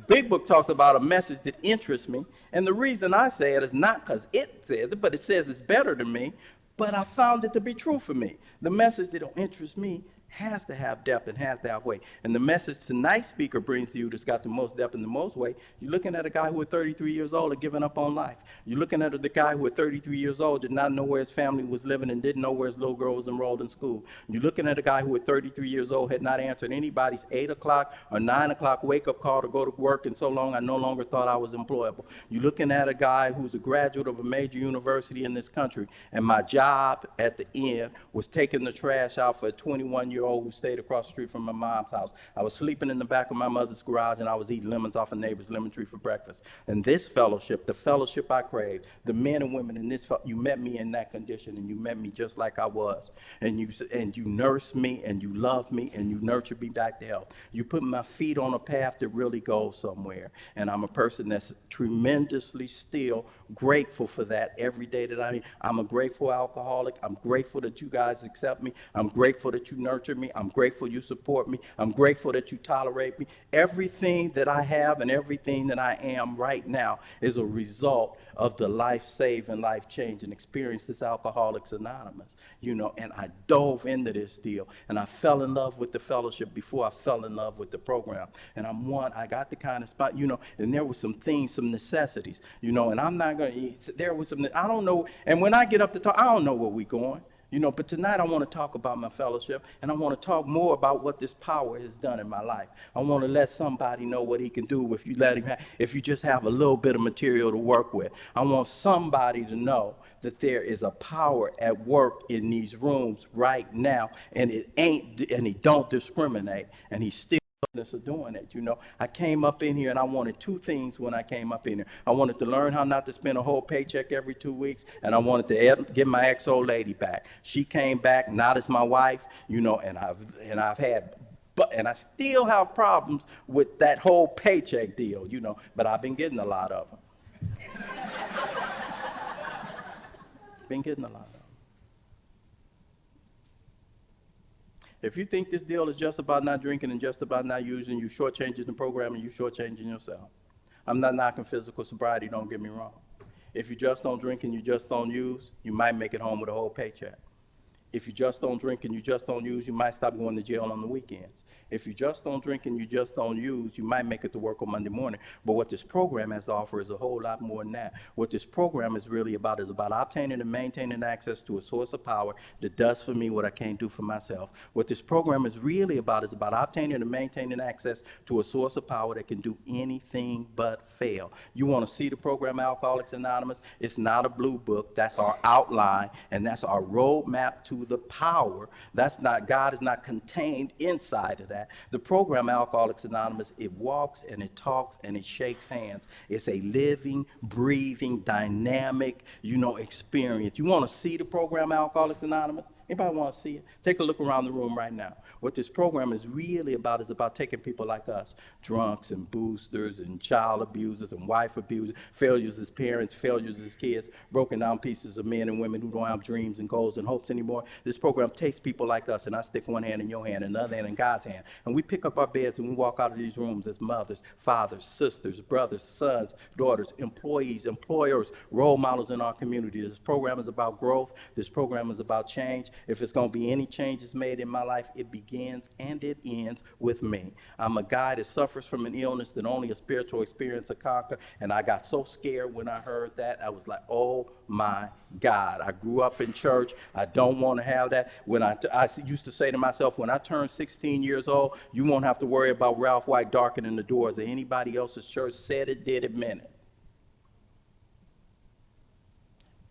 Big Book talks about a message that interests me, and the reason I say it is not because it says it, but it says it's better than me, but I found it to be true for me. The message that don't interest me has to have depth and has to have weight. And the message tonight's speaker brings to you that's got the most depth and the most weight, you're looking at a guy who at 33 years old had given up on life. You're looking at the guy who at 33 years old did not know where his family was living and didn't know where his little girl was enrolled in school. You're looking at a guy who at 33 years old had not answered anybody's 8 o'clock or 9 o'clock wake-up call to go to work, and so long I no longer thought I was employable. You're looking at a guy who's a graduate of a major university in this country, and my job at the end was taking the trash out for a 21-year-old who stayed across the street from my mom's house. I was sleeping in the back of my mother's garage, and I was eating lemons off a neighbor's lemon tree for breakfast. And this fellowship, the fellowship I crave, the men and women in this, you met me in that condition, and you met me just like I was. And you nursed me, and you loved me, and you nurtured me back to health. You put my feet on a path that really goes somewhere. And I'm a person that's tremendously still grateful for that every day that I'm a grateful alcoholic. I'm grateful that you guys accept me. I'm grateful that you nurture me. I'm grateful you support me. I'm grateful that you tolerate me. Everything that I have and everything that I am right now is a result of the life-saving, life-changing experience that's Alcoholics Anonymous. You know, and I dove into this deal, and I fell in love with the fellowship before I fell in love with the program. And I got the kind of spot, you know, and there were some things, some necessities, you know, and I'm not going to, there was some, I don't know, and when I get up to talk, I don't know where we're going. You know, but tonight I want to talk about my fellowship, and I want to talk more about what this power has done in my life. I want to let somebody know what he can do if you let him if you just have a little bit of material to work with. I want somebody to know that there is a power at work in these rooms right now, and he don't discriminate, and he's still of doing it. You know, I came up in here and I wanted 2 things when I came up in here. I wanted to learn how not to spend a whole paycheck every 2 weeks, and I wanted to get my ex-old lady back. She came back not as my wife, you know, and I still have problems with that whole paycheck deal, you know, but I've been getting a lot of them. Been getting a lot of them. If you think this deal is just about not drinking and just about not using, you shortchanging the program and you shortchanging yourself. I'm not knocking physical sobriety, don't get me wrong. If you just don't drink and you just don't use, you might make it home with a whole paycheck. If you just don't drink and you just don't use, you might stop going to jail on the weekends. If you just don't drink and you just don't use, you might make it to work on Monday morning. But what this program has to offer is a whole lot more than that. What this program is really about is about obtaining and maintaining access to a source of power that does for me what I can't do for myself. What this program is really about is about obtaining and maintaining access to a source of power that can do anything but fail. You want to see the program Alcoholics Anonymous? It's not a blue book. That's our outline, and that's our roadmap to the power. That's not, God is not contained inside of that. that. The program Alcoholics Anonymous, it walks and it talks and it shakes hands. It's a living, breathing, dynamic, experience. You want to see the program Alcoholics Anonymous? Anybody want to see it? Take a look around the room right now. What this program is really about is about taking people like us, drunks and boosters and child abusers and wife abusers, failures as parents, failures as kids, broken down pieces of men and women who don't have dreams and goals and hopes anymore. This program takes people like us, and I stick one hand in your hand and the other hand in God's hand, and we pick up our beds and we walk out of these rooms as mothers, fathers, sisters, brothers, sons, daughters, employees, employers, role models in our community. This program is about growth. This program is about change. If it's going to be any changes made in my life, it begins and it ends with me. I'm a guy that suffers from an illness that only a spiritual experience can conquer, and I got so scared when I heard that. I was like, oh my God. I grew up in church. I don't want to have that. I used to say to myself, when I turn 16 years old, you won't have to worry about Ralph White darkening the doors of anybody else's church. Said it, did it, meant it.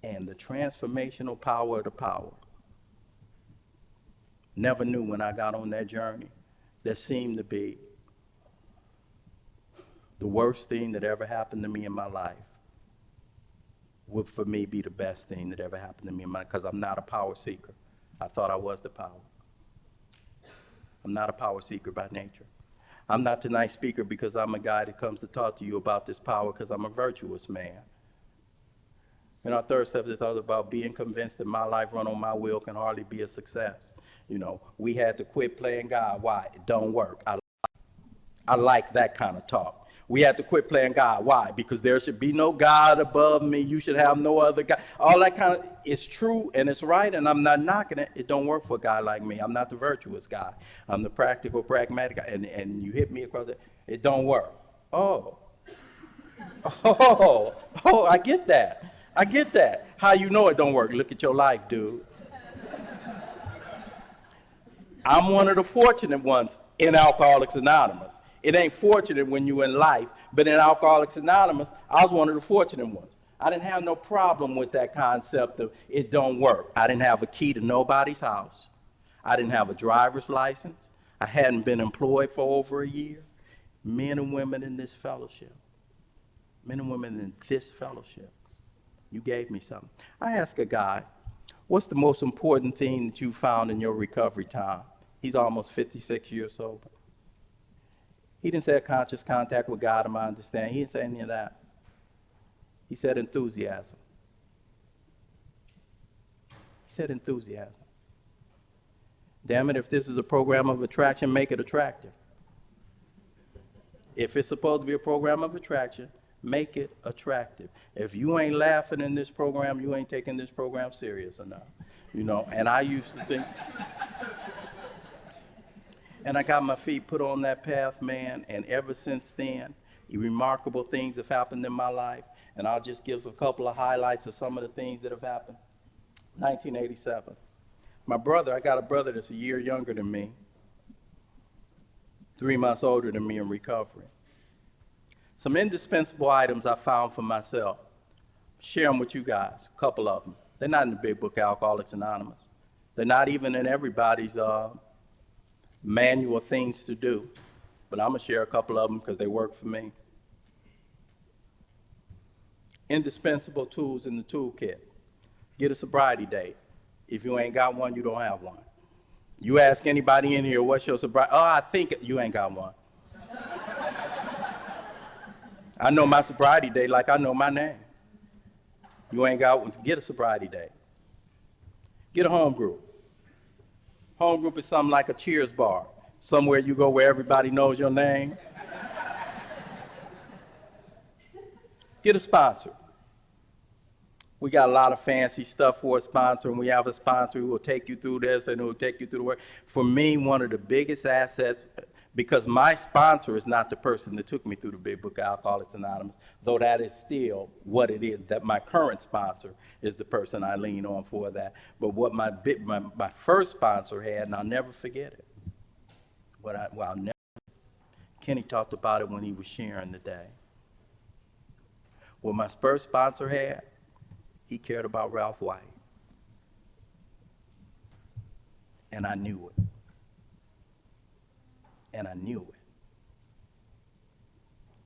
And the transformational power of the power. Never knew when I got on that journey that seemed to be the worst thing that ever happened to me in my life would for me be the best thing that ever happened to me in my life, because I'm not a power seeker. I thought I was the power. I'm not a power seeker by nature. I'm not tonight's speaker because I'm a guy that comes to talk to you about this power because I'm a virtuous man. And our third step is all about being convinced that my life run on my will can hardly be a success. We had to quit playing God. Why? It don't work. I like that kind of talk. We had to quit playing God. Why? Because there should be no God above me. You should have no other God. All that kind of, it's true and it's right, and I'm not knocking it. It don't work for a guy like me. I'm not the virtuous guy. I'm the practical, pragmatic guy. And you hit me across it don't work. Oh, I get that. I get that. How you know it don't work? Look at your life, dude. I'm one of the fortunate ones in Alcoholics Anonymous. It ain't fortunate when you're in life, but in Alcoholics Anonymous, I was one of the fortunate ones. I didn't have no problem with that concept of it don't work. I didn't have a key to nobody's house. I didn't have a driver's license. I hadn't been employed for over a year. Men and women in this fellowship. Men and women in this fellowship. You gave me something. I asked a guy, what's the most important thing that you found in your recovery time? He's almost 56 years sober. He didn't say a conscious contact with God, in my understanding. He didn't say any of that. He said enthusiasm. He said enthusiasm. Damn it, if this is a program of attraction, make it attractive. If it's supposed to be a program of attraction, make it attractive. If you ain't laughing in this program, you ain't taking this program serious enough. And I used to think, and I got my feet put on that path, man, and ever since then, remarkable things have happened in my life, and I'll just give a couple of highlights of some of the things that have happened. 1987. I got a brother that's a year younger than me, 3 months older than me in recovery. Some indispensable items I found for myself. Share them with you guys, a couple of them. They're not in the big book, Alcoholics Anonymous. They're not even in everybody's manual things to do. But I'm going to share a couple of them because they work for me. Indispensable tools in the toolkit. Get a sobriety date. If you ain't got one, you don't have one. You ask anybody in here, what's your sobriety? Oh, I think you ain't got one. I know my sobriety date like I know my name. You ain't got one, get a sobriety date. Get a home group. Home group is something like a Cheers bar. Somewhere you go where everybody knows your name. Get a sponsor. We got a lot of fancy stuff for a sponsor, and we have a sponsor who will take you through this and who will take you through the work. For me, one of the biggest assets, because my sponsor is not the person that took me through the big book, Alcoholics Anonymous, though that is still what it is, that my current sponsor is the person I lean on for that. But what my first sponsor had, and I'll never forget it, Kenny talked about it when he was sharing today. What my first sponsor had, he cared about Ralph White. And I knew it. And I knew it.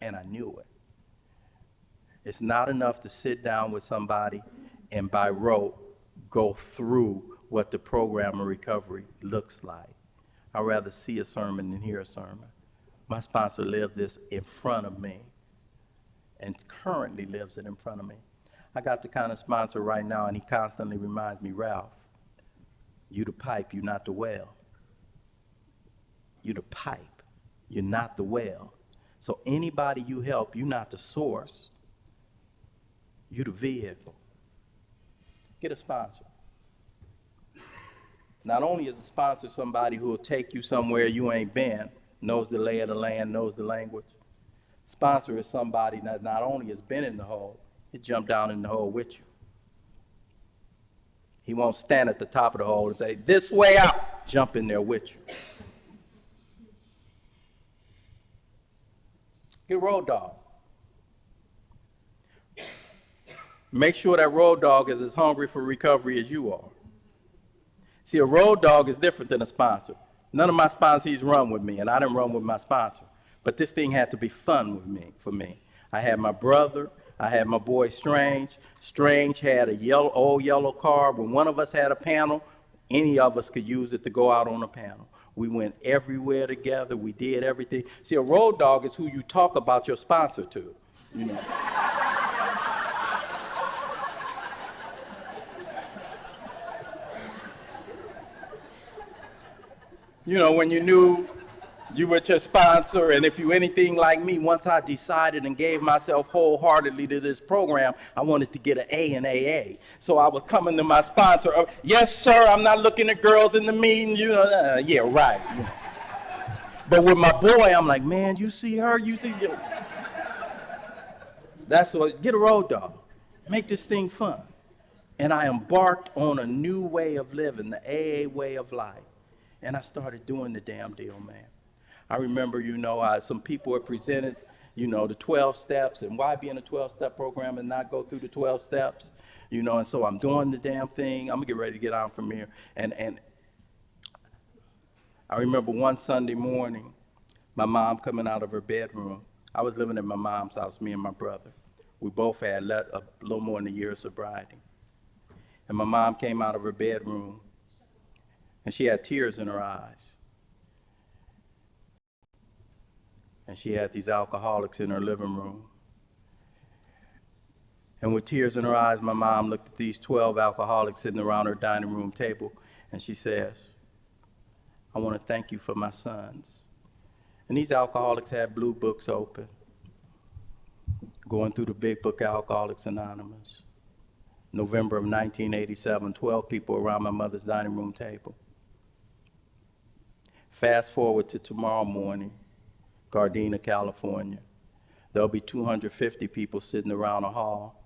And I knew it. It's not enough to sit down with somebody and by rote go through what the program of recovery looks like. I'd rather see a sermon than hear a sermon. My sponsor lived this in front of me and currently lives it in front of me. I got the kind of sponsor right now, and he constantly reminds me, Ralph, you the pipe, you're not the well. You the pipe, you're not the well. So anybody you help, you're not the source. You're the vehicle. Get a sponsor. Not only is a sponsor somebody who will take you somewhere you ain't been, knows the lay of the land, knows the language. Sponsor is somebody that not only has been in the hole, he jumped down in the hole with you. He won't stand at the top of the hole and say, this way out, jump in there with you. Get a road dog. Make sure that road dog is as hungry for recovery as you are. See, a road dog is different than a sponsor. None of my sponsees run with me, and I didn't run with my sponsor. But this thing had to be fun with me, for me. I had my brother. I had my boy Strange. Strange had a old yellow car. When one of us had a panel, any of us could use it to go out on a panel. We went everywhere together. We did everything. See, a road dog is who you talk about your sponsor to. You know. You know, when you knew you were your sponsor, and if you anything like me, once I decided and gave myself wholeheartedly to this program, I wanted to get an A in AA. So I was coming to my sponsor, yes, sir, I'm not looking at girls in the meeting, you know, yeah, right. You know. But with my boy, I'm like, man, you see her, you see her. That's what, get a road dog. Make this thing fun. And I embarked on a new way of living, the AA way of life. And I started doing the damn deal, man. I remember, you know, some people had presented, you know, the 12 steps, and why be in a 12-step program and not go through the 12 steps, you know, and so I'm doing the damn thing. I'm going to get ready to get out from here. And I remember one Sunday morning, my mom coming out of her bedroom. I was living at my mom's house, me and my brother. We both had a little more than a year of sobriety. And my mom came out of her bedroom, and she had tears in her eyes. And she had these alcoholics in her living room. And with tears in her eyes, my mom looked at these 12 alcoholics sitting around her dining room table, and she says, I want to thank you for my sons. And these alcoholics had blue books open, going through the big book, Alcoholics Anonymous. November of 1987, 12 people around my mother's dining room table. Fast forward to tomorrow morning, Gardena, California. There'll be 250 people sitting around a hall.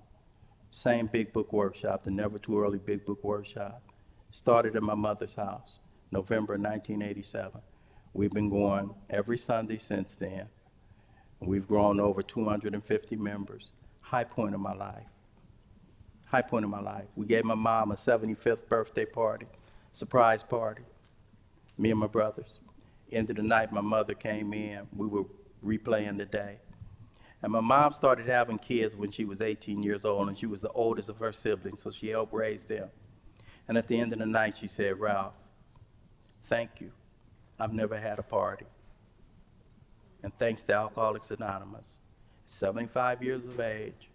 Same big book workshop, the Never Too Early Big Book Workshop. Started at my mother's house, November 1987. We've been going every Sunday since then. We've grown over 250 members. High point of my life. High point of my life. We gave my mom a 75th birthday party, surprise party, me and my brothers. End of the night, my mother came in. We were replaying the day. And my mom started having kids when she was 18 years old, and she was the oldest of her siblings, so she helped raise them. And at the end of the night, she said, Ralph, thank you. I've never had a party. And thanks to Alcoholics Anonymous, 75 years of age,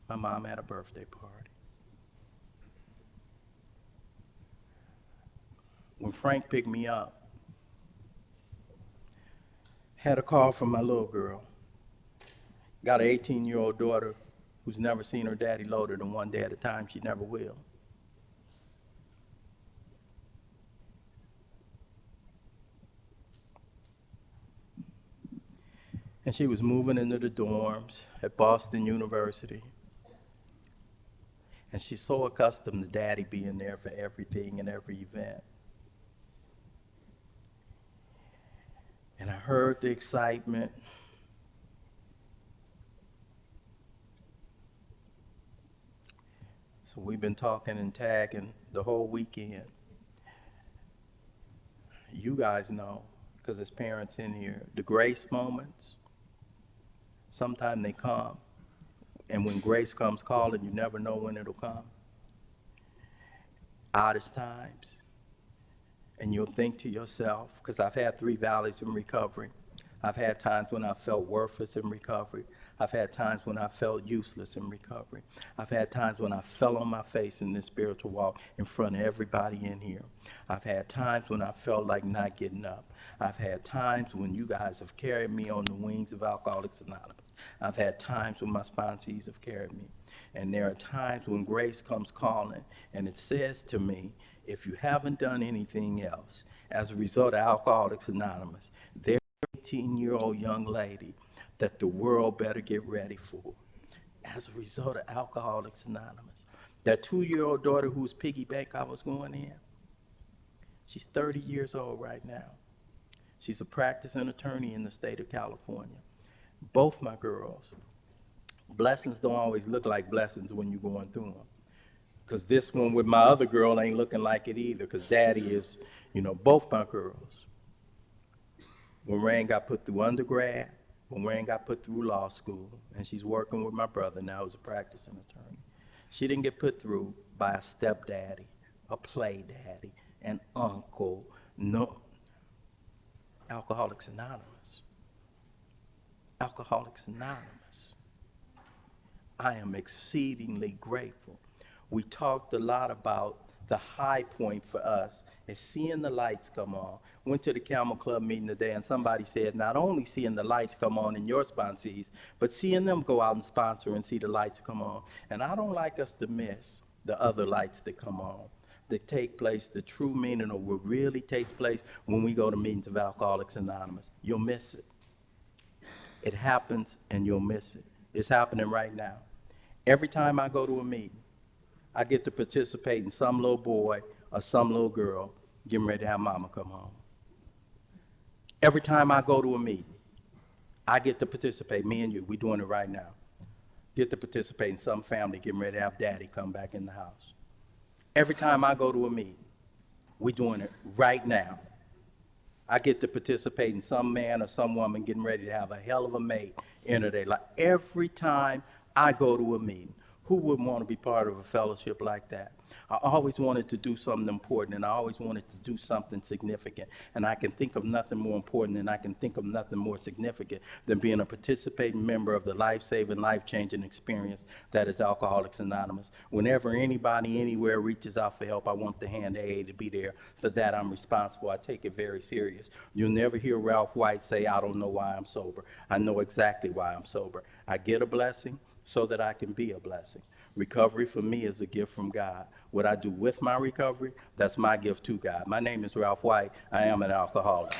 my mom had a birthday party. When Frank picked me up, had a call from my little girl. Got an 18-year-old daughter who's never seen her daddy loaded, and one day at a time she never will. And she was moving into the dorms at Boston University. And she's so accustomed to daddy being there for everything and every event. And I heard the excitement. So we've been talking and tagging the whole weekend. You guys know, because there's parents in here. The grace moments, sometimes they come, and when grace comes calling, you never know when it'll come. Oddest times, and you'll think to yourself, because I've had 3 valleys in recovery. I've had times when I felt worthless in recovery. I've had times when I felt useless in recovery. I've had times when I fell on my face in this spiritual walk in front of everybody in here. I've had times when I felt like not getting up. I've had times when you guys have carried me on the wings of Alcoholics Anonymous. I've had times when my sponsees have carried me. And there are times when grace comes calling, and it says to me, if you haven't done anything else, as a result of Alcoholics Anonymous, there's an 18-year-old young lady that the world better get ready for. As a result of Alcoholics Anonymous, that 2-year-old daughter whose piggy bank I was going in, she's 30 years old right now. She's a practicing attorney in the state of California. Both my girls. Blessings don't always look like blessings when you're going through them. Because this one with my other girl ain't looking like it either, because daddy is, both my girls. When Rain got put through undergrad, when Rain got put through law school, and she's working with my brother now as a practicing attorney, she didn't get put through by a stepdaddy, a play daddy, an uncle, no. Alcoholics Anonymous. Alcoholics Anonymous. I am exceedingly grateful. We talked a lot about the high point for us is seeing the lights come on. Went to the Camel Club meeting today, and somebody said not only seeing the lights come on in your sponsees, but seeing them go out and sponsor and see the lights come on. And I don't like us to miss the other lights that come on, that take place, the true meaning of what really takes place when we go to meetings of Alcoholics Anonymous. You'll miss it. It happens, and you'll miss it. It's happening right now. Every time I go to a meeting, I get to participate in some little boy or some little girl getting ready to have mama come home. Every time I go to a meeting, I get to participate, me and you, we're doing it right now. Get to participate in some family getting ready to have daddy come back in the house. Every time I go to a meeting, we're doing it right now. I get to participate in some man or some woman getting ready to have a hell of a mate enter their life. Every time I go to a meeting, who wouldn't want to be part of a fellowship like that? I always wanted to do something important, and I always wanted to do something significant. And I can think of nothing more important, and I can think of nothing more significant than being a participating member of the life-saving, life-changing experience that is Alcoholics Anonymous. Whenever anybody anywhere reaches out for help, I want the hand of aid to be there. For that, I'm responsible. I take it very serious. You'll never hear Ralph White say, I don't know why I'm sober. I know exactly why I'm sober. I get a blessing so that I can be a blessing. Recovery for me is a gift from God. What I do with my recovery, that's my gift to God. My name is Ralph White. I am an alcoholic.